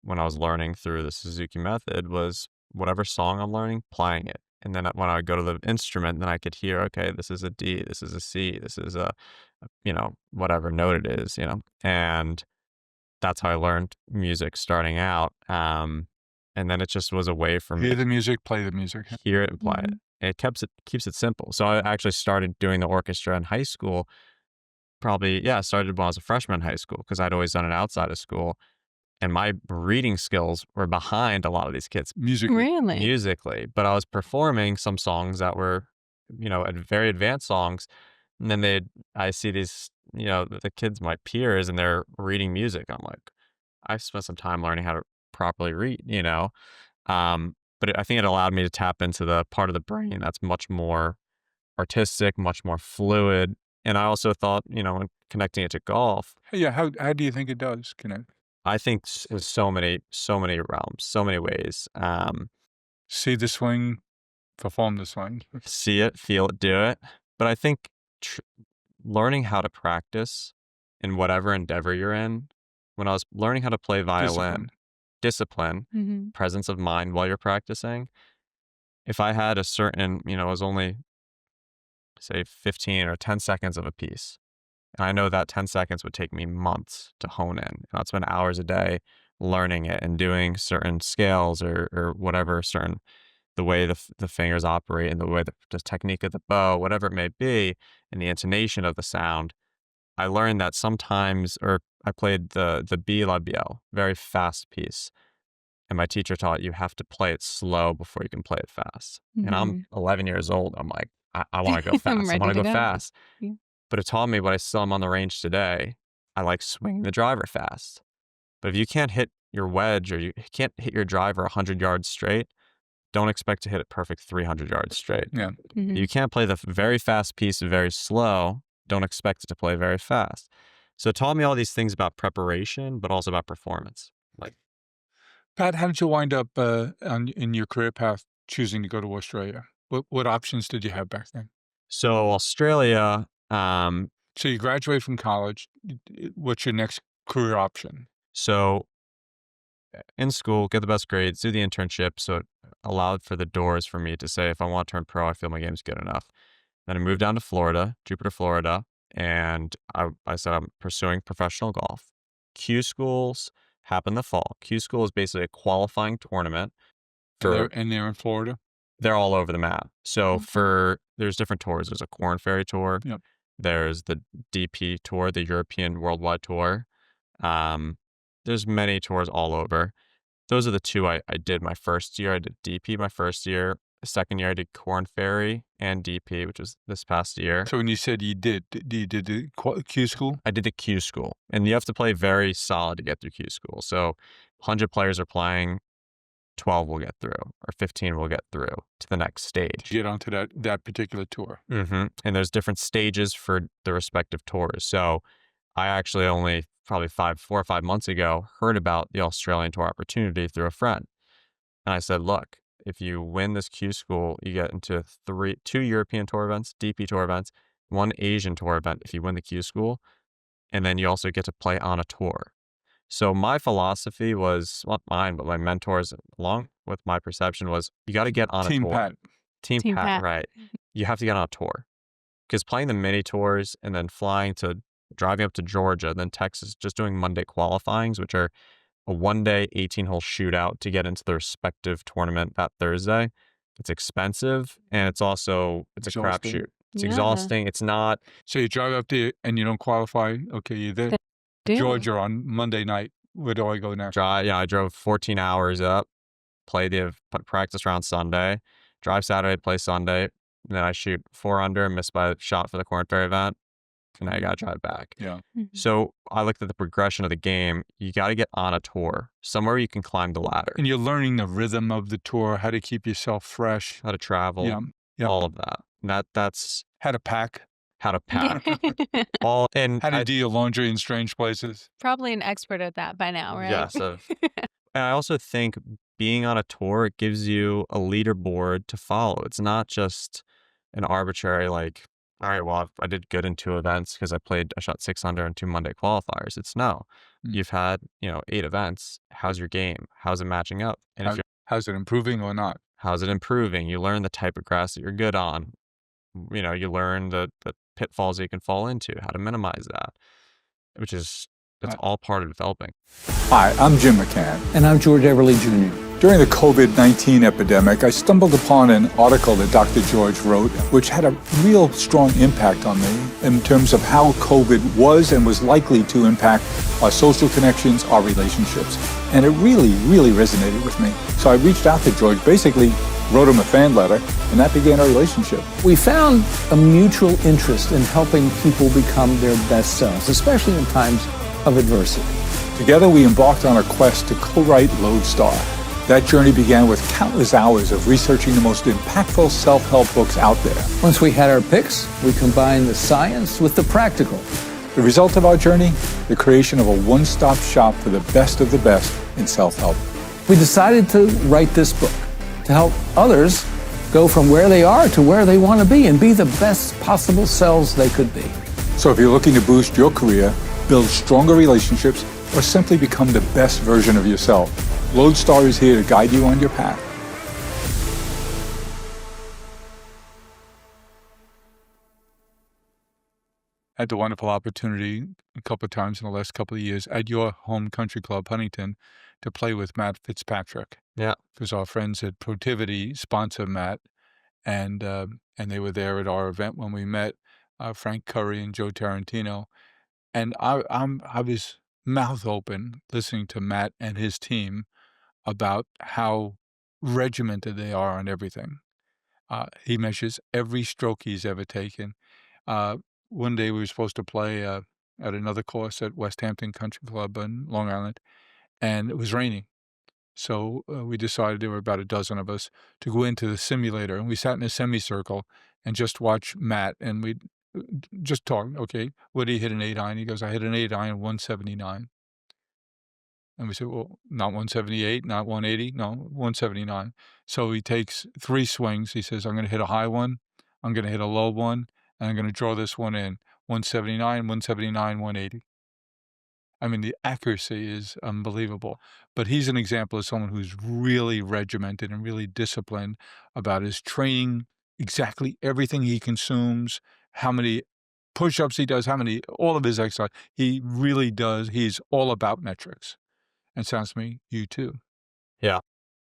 when I was learning through the Suzuki method was whatever song I'm learning, playing it. And then when I would go to the instrument, then I could hear, okay, this is a D, this is a C, this is whatever note it is, and that's how I learned music starting out. And then it just was a way for me Hear to the music, play the music. hear it and play it. Mhm. It keeps it simple. So I actually started doing the orchestra in high school. Probably, yeah, I started when I was a freshman in high school because I'd always done it outside of school. And my reading skills were behind a lot of these kids Musically. Really? musically, but I was performing some songs that were, very advanced songs. And then I see these, the kids, my peers, and they're reading music. I'm like, I spent some time learning how to properly read. But I think it allowed me to tap into the part of the brain that's much more artistic, much more fluid. And I also thought, in connecting it to golf, Yeah, how do you think it does connect? I think in so many realms, so many ways. See the swing, perform the swing. See it, feel it, do it. But I think tr- learning how to practice in whatever endeavor you're in, when I was learning how to play violin, Discipline. discipline, Mhm. presence of mind while you're practicing, if I had a certain, it was only say 15 or 10 seconds of a piece, and I know that 10 seconds would take me months to hone in. And I'd spend hours a day learning it and doing certain scales or whatever, certain the way the fingers operate and the way the technique of the bow, whatever it may be, and the intonation of the sound. I learned that sometimes, or I played the B labielle, very fast piece. And my teacher taught you have to play it slow before you can play it fast. And I'm Mhm. 11 years old. I'm like, I want to go I'm fast. I want ready to to go go. fast. Yeah. But it taught me what I still am on the range today. I like swinging the driver fast. But if you can't hit your wedge or you can't hit your driver 100 yards straight, don't expect to hit it perfect 300 yards straight. Yeah. Mhm. You can't play the very fast piece very slow. Don't expect it to play very fast. So it taught me all these things about preparation, but also about performance. Like, Pat, how did you wind up, in your career path choosing to go to Australia? What options did you have back then? so Australia, So you graduate from college, what's your next career option? so in school, get the best grades, do the internship. So it allowed for the doors for me to say, if I want to turn pro, I feel my game's good enough. Then I moved down to Florida, Jupiter, Florida, and I said I'm pursuing professional golf. Q schools happen in the fall. Q school is basically a qualifying tournament And for they're in Florida? they're all over the map. So Okay. there's different tours. There's a Corn Ferry tour. Yep. There's the DP tour, the European Worldwide Tour. Um, there's many tours all over. Those are the two I did my first year. I did DP my first year. The second year I did Corn Ferry and DP, which was this past year. So when you said you did the Q school? I did the Q school, and you have to play very solid to get through Q school. So 100 players are playing, 12 will get through, or 15 will get through to the next To stage. get onto that particular tour? And there's different stages for the respective tours. So I actually only probably 4 or 5 months ago heard about the Australian tour opportunity through a friend. And I said, look, if you win this Q school, you get into two European tour events, DP tour events, one Asian tour event if you win the Q school, and then you also get to play on a tour. So my philosophy was, not mine, but my mentors, along with my perception, was you got to get on a Team tour. Pat. Team Team Pat, Pat. right. You have to get on a tour. Because playing the mini tours and then driving up to Georgia, then Texas, just doing Monday qualifyings, which are a 1-day 18-hole shootout to get into the respective tournament that Thursday. It's expensive, and it's a Exhausting. crapshoot. It's Yeah. exhausting. It's not. So you drive up there and you don't qualify. Okay, you're there. Do. Georgia on Monday night. Where do I go next? I drove 14 hours up, practice round Sunday, drive Saturday, play Sunday, and then I shoot 4 under, miss by a shot for the Corn Ferry event, and now you got to drive back. Yeah. Mhm. So I looked at the progression of the game. You got to get on a tour, somewhere you can climb the ladder, And you're learning the rhythm of the tour, how to keep yourself fresh. how to travel, Yeah. Yeah. all of that. And that's How to pack. how to pack. Yeah. All and How to do your laundry in strange places. Probably an expert at that by now, right? Yes. And I also think being on a tour, it gives you a leaderboard to follow. It's not just an arbitrary, like, all right, well, I did good in 2 events because I shot 6 under in 2 Monday qualifiers. It's no. Mm. You've had, 8 events. How's your game? How's it matching up? And How's it improving or not? how's it improving? You learn the type of grass that you're good on. You learn the pitfalls that you can fall into, how to minimize that, that's Right. all part of developing. Hi, I'm Jim McCann. And I'm George Everly Jr. During the COVID-19 epidemic, I stumbled upon an article that Dr. George wrote, which had a real strong impact on me in terms of how COVID was and was likely to impact our social connections, our relationships. And it really, really resonated with me. So I reached out to George, basically wrote him a fan letter, and that began our relationship. We found a mutual interest in helping people become their best selves, especially in times of adversity. Together, we embarked on a quest to co-write Lodestar. That journey began with countless hours of researching the most impactful self-help books out there. Once we had our picks, we combined the science with the practical. The result of our journey, the creation of a one-stop shop for the best of the best in self-help. We decided to write this book to help others go from where they are to where they want to be and be the best possible selves they could be. So if you're looking to boost your career, build stronger relationships, or simply become the best version of yourself, Lodestar is here to guide you on your path. Had the wonderful opportunity a couple of times in the last couple of years at your home country club, Huntington, to play with Matt Fitzpatrick. Yeah. Because our friends at Protivity sponsor Matt, and they were there at our event when we met, Frank Curry and Joe Tarantino. And I was mouth open listening to Matt and his team about how regimented they are on everything. He measures every stroke he's ever taken. One day we were supposed to play at another course at West Hampton Country Club in Long Island, and it was raining. So we decided, there were about a dozen of us, to go into the simulator, and we sat in a semicircle and just watch Matt, and we'd just talk. Okay, what did he hit an 8 iron? He goes, I hit an 8 iron, 179. And we said, well, not 178, not 180, no, 179. So he takes 3 swings. He says, I'm going to hit a high one, I'm going to hit a low one, and I'm going to draw this one in. 179, 179, 180. I mean, the accuracy is unbelievable. But he's an example of someone who's really regimented and really disciplined about his training, exactly everything he consumes, how many push-ups he does, all of his exercise. He really does. He's all about metrics. And sounds to me, you too. Yeah.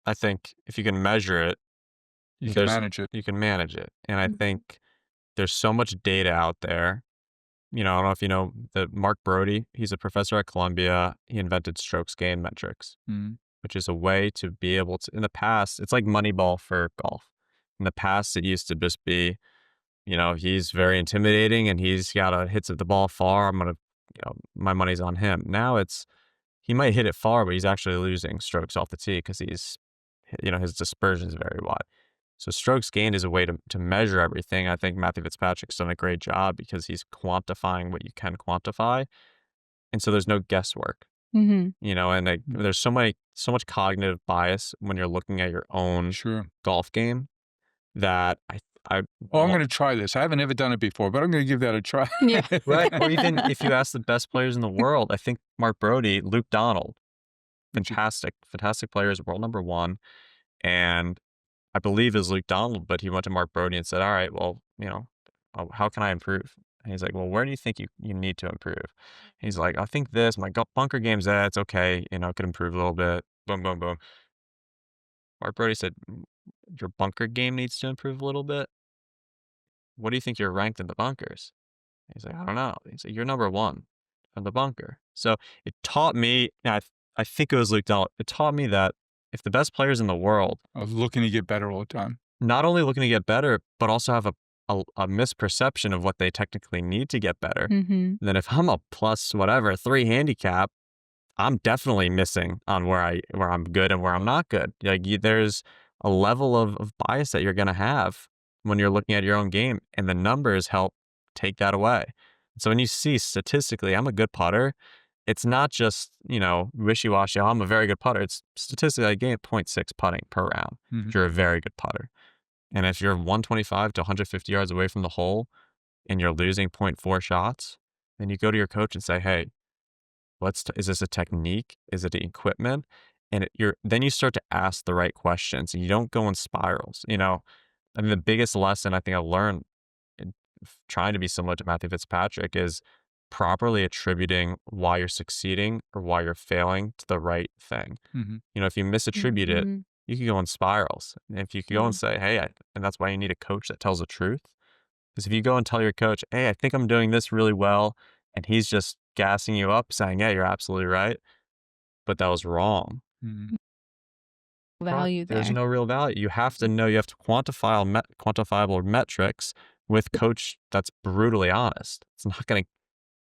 I think if you can measure it, You can manage it. you can manage it. And I think there's so much data out there. I don't know if you know that Mark Brody, he's a professor at Columbia. He invented strokes gained metrics, which is a way to be able to, in the past, it's like Moneyball for golf. In the past, it used to just be, he's very intimidating and he's got hits at the ball far. My money's on him. Now he might hit it far, but he's actually losing strokes off the tee because his dispersion is very wide. So strokes gained is a way to measure everything. I think Matthew Fitzpatrick's done a great job because he's quantifying what you can quantify. And so there's no guesswork, Mhm. you know, and like, there's so much cognitive bias when you're looking at your own Sure. golf game that I Oh, I'm going to try this. I haven't ever done it before, but I'm going to give that a try. Yeah. right. Or even if you ask the best players in the world, I think Mark Brody, Luke Donald, fantastic players, world number one. And I believe is Luke Donald, but he went to Mark Brody and said, all right, well, you know, how can I improve? And he's like, well, where do you think you need to improve? He's like, I think this, my bunker game's that, it's okay. You know, it could improve a little bit. Boom, boom, boom. Mark Brody said, your bunker game needs to improve a little bit. What do you think you're ranked in the bunkers? He's like, I don't know. He's like, you're number one from the bunker. So it taught me, and I think it was Luke Donald, it taught me that if the best players in the world I was looking to get better all the time. not only looking to get better, but also have a misperception of what they technically need to get better, Mhm. then if I'm a plus whatever 3 handicap, I'm definitely missing on where I'm good and where I'm not good. Like there's a level of bias that you're gonna have when you're looking at your own game, and the numbers help take that away. So when you see statistically, I'm a good putter, it's not just, you know, wishy-washy, oh, I'm a very good putter. It's statistically I gain .6 putting per round. Mhm. You're a very good putter. And if you're 125 to 150 yards away from the hole and you're losing .4 shots, then you go to your coach and say, hey, is this a technique? Is it equipment? And then you start to ask the right questions and you don't go in spirals. You know, I mean, the biggest lesson I think I learned in trying to be similar to Matthew Fitzpatrick is properly attributing why you're succeeding or why you're failing to the right thing. Mhm. You know, if you misattribute it, Mhm. you could go in spirals. And if you could go Yeah. and say, hey, and that's why you need a coach that tells the truth. Because if you go and tell your coach, hey, I think I'm doing this really well, and he's just gassing you up saying, yeah, you're absolutely right, but that was wrong. Mhm. Value There's there. no real value. You have to know, you have to quantifiable metrics with coach that's brutally honest. It's not going to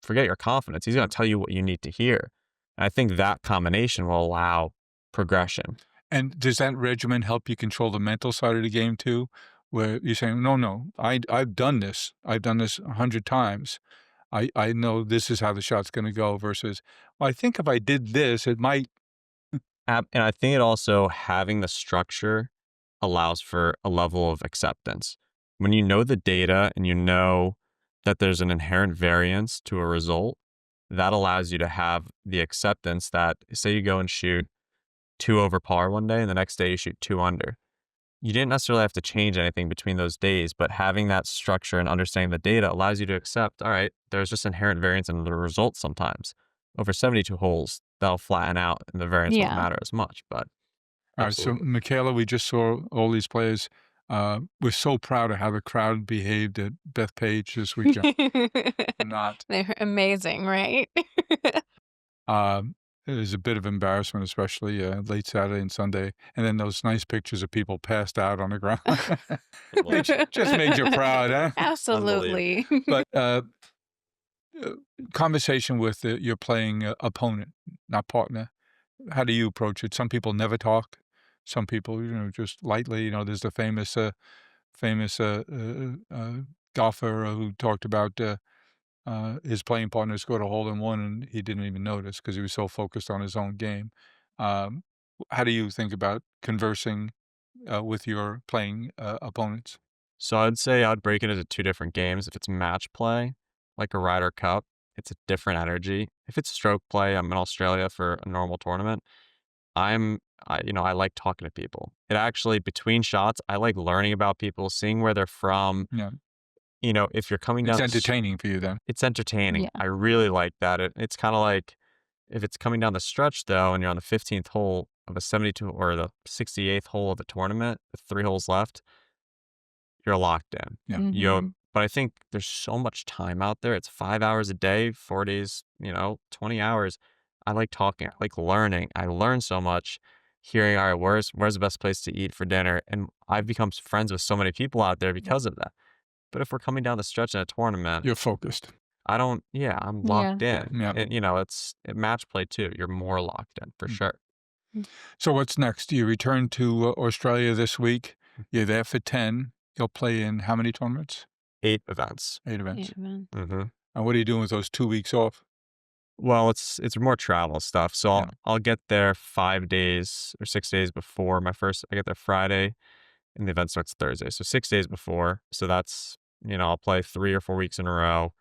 forget your confidence. He's going to tell you what you need to hear. And I think that combination will allow progression. And does that regimen help you control the mental side of the game too? Where you're saying, no, I've done this. I've done this 100 times. I know this is how the shot's going to go versus, well, I think if I did this, it might. And I think it also, having the structure allows for a level of acceptance. When you know the data and you know that there's an inherent variance to a result, that allows you to have the acceptance that, say you go and shoot 2 over par one day and the next day you shoot 2 under. You didn't necessarily have to change anything between those days, but having that structure and understanding the data allows you to accept, all right, there's just inherent variance in the results sometimes. Over 72 holes, that'll flatten out and the variance won't Yeah. matter as much, but All right, so absolutely. MiChaela, we just saw all these players. We're so proud of how the crowd behaved at Bethpage this weekend. Not. They're amazing, right? It was a bit of embarrassment, especially late Saturday and Sunday. And then those nice pictures of people passed out on the ground. Which just made you proud, huh? Absolutely. But conversation with your playing opponent, not partner. How do you approach it? Some people never talk. Some people, just lightly. There's the famous golfer who talked about his playing partner scored a hole in one and he didn't even notice because he was so focused on his own game. Um, how do you think about conversing with your playing opponents? So I'd say I'd break it into 2 different games. If it's match play, like a Ryder Cup, it's a different energy. If it's stroke play, I'm in Australia for a normal tournament. I like talking to people. It actually, between shots, I like learning about people, seeing where they're from. Yeah, If you're coming it's down, entertaining for you then. it's entertaining. Yeah. I really like that. It's kind of like, if it's coming down the stretch though, and you're on the 15th hole of a 72 or the 68th hole of the tournament, with 3 holes left, you're locked in. Yeah. Mhm. But I think there's so much time out there. It's 5 hours a day, 4 days, 20 hours. I like talking. I like learning. I learn so much hearing, all right, where's the best place to eat for dinner? And I've become friends with so many people out there because of that. But if we're coming down the stretch in a tournament, You're focused. I'm Yeah. locked in. Yeah. And, it's match play too. You're more locked in for sure. So what's next? You return to Australia this week. You're there for 10. You'll play in how many tournaments? 8 events. 8 events. Yeah, man. Mm-hmm. And what are you doing with those 2 weeks off? Well, it's more travel stuff. So Yeah. I'll get there 5 days or 6 days before my first. I get there Friday, and the event starts Thursday. So 6 days before. So that's, I'll play 3 or 4 weeks in a row,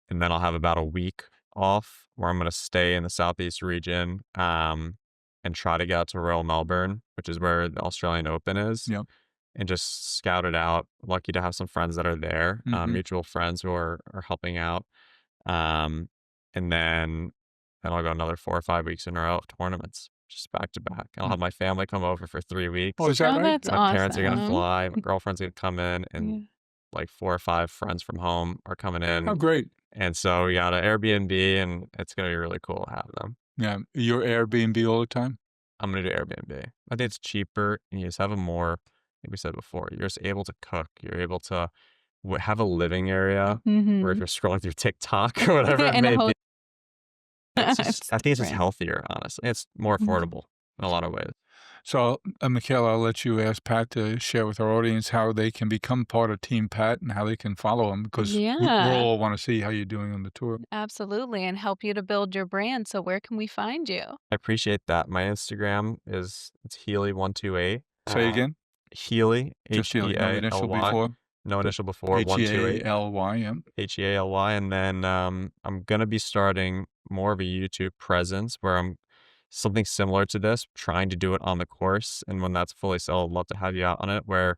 and then I'll have about a week off where I'm gonna stay in the Southeast region, and try to get out to Royal Melbourne, which is where the Australian Open is, Yeah. and just scout it out. Lucky to have some friends that are there, Mhm. mutual friends who are helping out. Um, and then I'll go another 4 or 5 weeks in a row of tournaments, just back to back. I'll have my family come over for 3 Oh, weeks. is that Oh, right? that's My parents are gonna awesome. fly, my girlfriend's gonna come in, and Yeah. like 4 or 5 friends from home are coming in. Oh, great. And so we got an Airbnb, and it's gonna be really cool to have them. Yeah. You're Airbnb all the time? I'm gonna do Airbnb. I think it's cheaper, and you just have a more, like we said before, you're just able to cook. You're able to have a living area where if Mhm. you're scrolling through TikTok or whatever it And a may whole be, it's just, it's I think it's just different. healthier, honestly. It's more Mhm. affordable in a lot of ways. So, MiChaela, I'll let you ask Pat to share with our audience how they can become part of Team Pat and how they can follow him because we'll Yeah, all want to see how you're doing on the tour. absolutely, and help you to build your brand. So where can we find you? I appreciate that. My Instagram it's Healy128. Say again? Healy, Just Healy, no initial Healy, before? no initial before, 128. Healy, yeah. Healy, and then I'm gonna be starting more of a YouTube presence where I'm something similar to this, trying to do it on the course. And when that's fully sold, I'd love to have you out on it. Where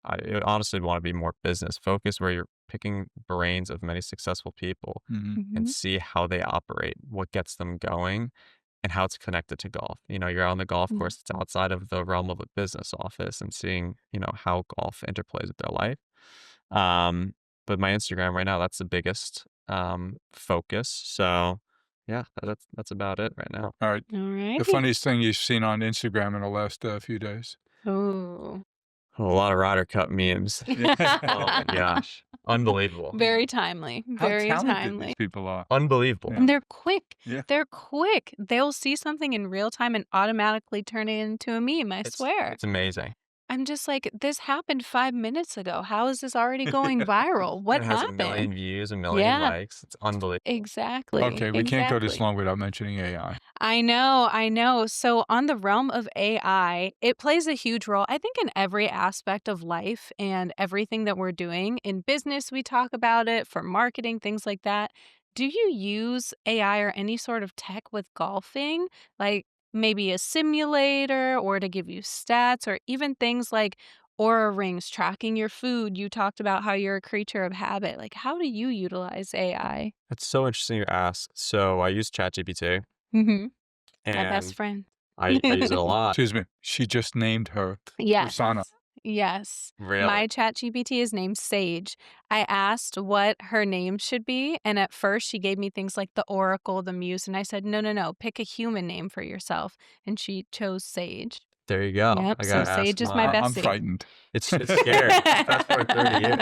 I honestly want to be more business focused, where you're picking brains of many successful people Mhm. and Mhm. see how they operate, what gets them going, and how it's connected to golf. You're on the golf Mm. course; it's outside of the realm of a business office, and seeing how golf interplays with their life. Um, but my Instagram right now, that's the biggest focus. So yeah, that's about it right now. All right. The Alrighty. funniest thing you've seen on Instagram in the last few days? Ooh. A lot of Ryder Cup memes. Oh my gosh, unbelievable, Very timely, How very talented these timely. people are. unbelievable. Yeah. And they're quick. Yeah. They're quick. They'll see something in real time and automatically turn it into a meme, I swear. It's amazing. I'm just like, "This happened 5 minutes ago. How is this already going viral? What It has a million happened?" views, a million Yeah, likes. It's unbelievable. exactly, Okay, we can't go this exactly. long without mentioning AI. I know, I know. So, on the realm of AI, it plays a huge role, I think, in every aspect of life and everything that we're doing. In business, we talk about it, for marketing, things like that. Do you use AI or any sort of tech with golfing? Like maybe a simulator or to give you stats, or even things like Aura rings tracking your food? You talked about how you're a creature of habit. Like, how do you utilize AI? It's so interesting you ask. So I use ChatGPT, Hmm. My best and friend. I use it a lot. Excuse me. She just named her persona. Yes. Yes. Really, My ChatGPT is named Sage. I asked what her name should be, and at first she gave me things like the Oracle, the Muse, and I said, "No, no, no, pick a human name for yourself." And she chose Sage. there you go. Yep, I so gotta ask Sage is my my. I'm bestie. frightened. It's scary. Fast forward 30 years.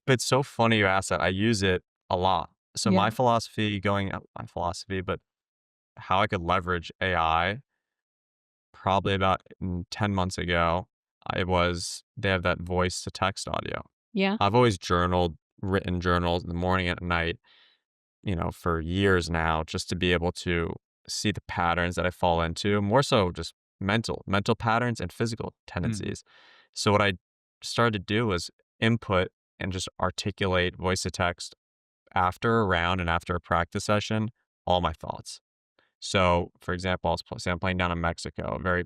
But it's so funny you asked that. I use it a lot. So Yeah. my philosophy going up, my philosophy, but how I could leverage AI probably about 10 months ago, they have that voice to text audio. Yeah. I've always journaled, written journals in the morning and at night, for years now, just to be able to see the patterns that I fall into, more so just mental patterns and physical Mhm. tendencies. So what I started to do was input and just articulate voice to text after a round and after a practice session, all my thoughts. So, for example, say I'm playing down in Mexico, very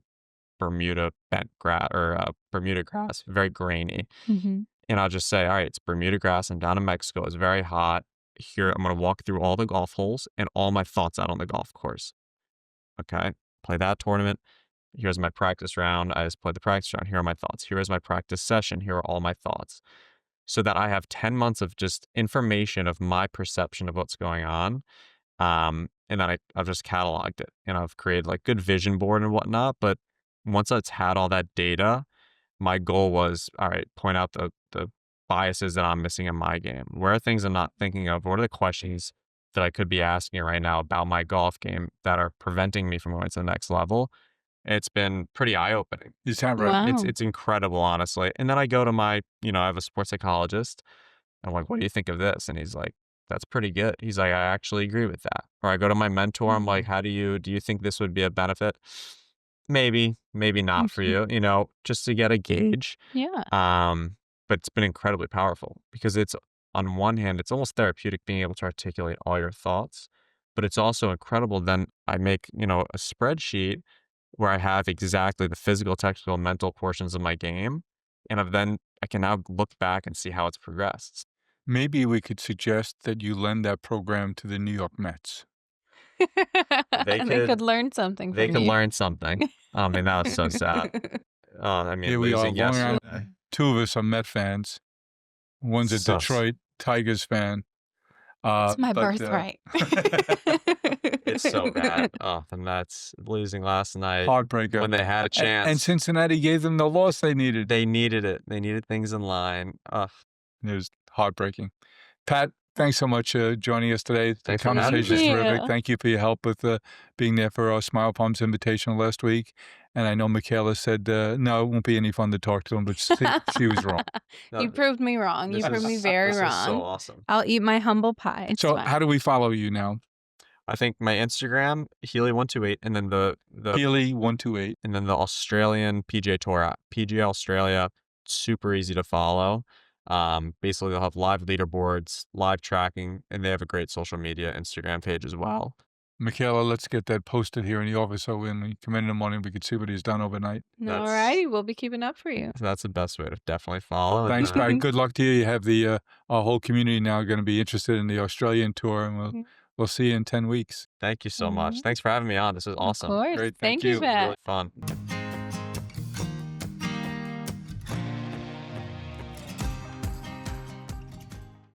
Bermuda bent grass or Bermuda grass, very grainy. Mhm. And I'll just say, all right, it's Bermuda grass. I'm down in Mexico. It's very hot. Here, I'm going to walk through all the golf holes and all my thoughts out on the golf course. Okay. Play that tournament. Here's my practice round. I just played the practice round. Here are my thoughts. Here is my practice session. Here are all my thoughts. So that I have 10 months of just information of my perception of what's going on. And then I've just cataloged it and I've created like good vision board and whatnot. But once it's had all that data, my goal was, all right, point out the biases that I'm missing in my game. Where are things I'm not thinking of? What are the questions that I could be asking right now about my golf game that are preventing me from going to the next level? It's been pretty eye-opening. You sound right. It's Wow. it's incredible, honestly. And then I go to my, I have a sports psychologist. I'm like, what do you think of this? And he's like, that's pretty good. He's like, I actually agree with that. Or I go to my mentor, I'm like, do you think this would be a benefit? Maybe, maybe not for you, just to get a gauge. Yeah. But it's been incredibly powerful because it's, on one hand, it's almost therapeutic being able to articulate all your thoughts, but it's also incredible. Then I make, a spreadsheet where I have exactly the physical, technical, mental portions of my game. And I can now look back and see how it's progressed. Maybe we could suggest that you lend that program to the New York Mets. They They could could learn something They from could you. learn something. I mean, that was so sad. Here we are, Losing Long Island. yesterday. Two of us are Met fans. One's a So- Detroit Tigers fan. It's my but, birthright. It's so bad. Oh, the Mets losing last night Heartbreaker. when they had a chance. And Cincinnati gave them the loss they needed. They needed it. They needed things in line. Ugh. It was heartbreaking. Pat, thanks so much joining us today. The Thanks for having conversation is me. terrific. Yeah. Thank you for your help with being there for our Smile Palms Invitational last week. And I know MiChaela said, no, it won't be any fun to talk to him, but she was wrong. No, You proved me wrong. You this proved me is- very this wrong. is so awesome. I'll eat my humble pie. It's So fine. how do we follow you now? I think my Instagram, Healy128, and then the Healy128. and then the Australian PGA Tour app, PGA Australia, super easy to follow. Basically, they'll have live leaderboards, live tracking, and they have a great social media Instagram page as well. MiChaela, let's get that posted here in the office so when we come in the morning, we can see what he's done overnight. All righty. We'll be keeping up for you. So that's the best way to definitely follow. And, Thanks, Pat. Good luck to you. You have our whole community now going to be interested in the Australian tour, and we'll see you in 10 weeks. Thank you so much. Thanks for having me on. This was awesome. Of course. Great. Thank Thank you, you. Pat. Really fun.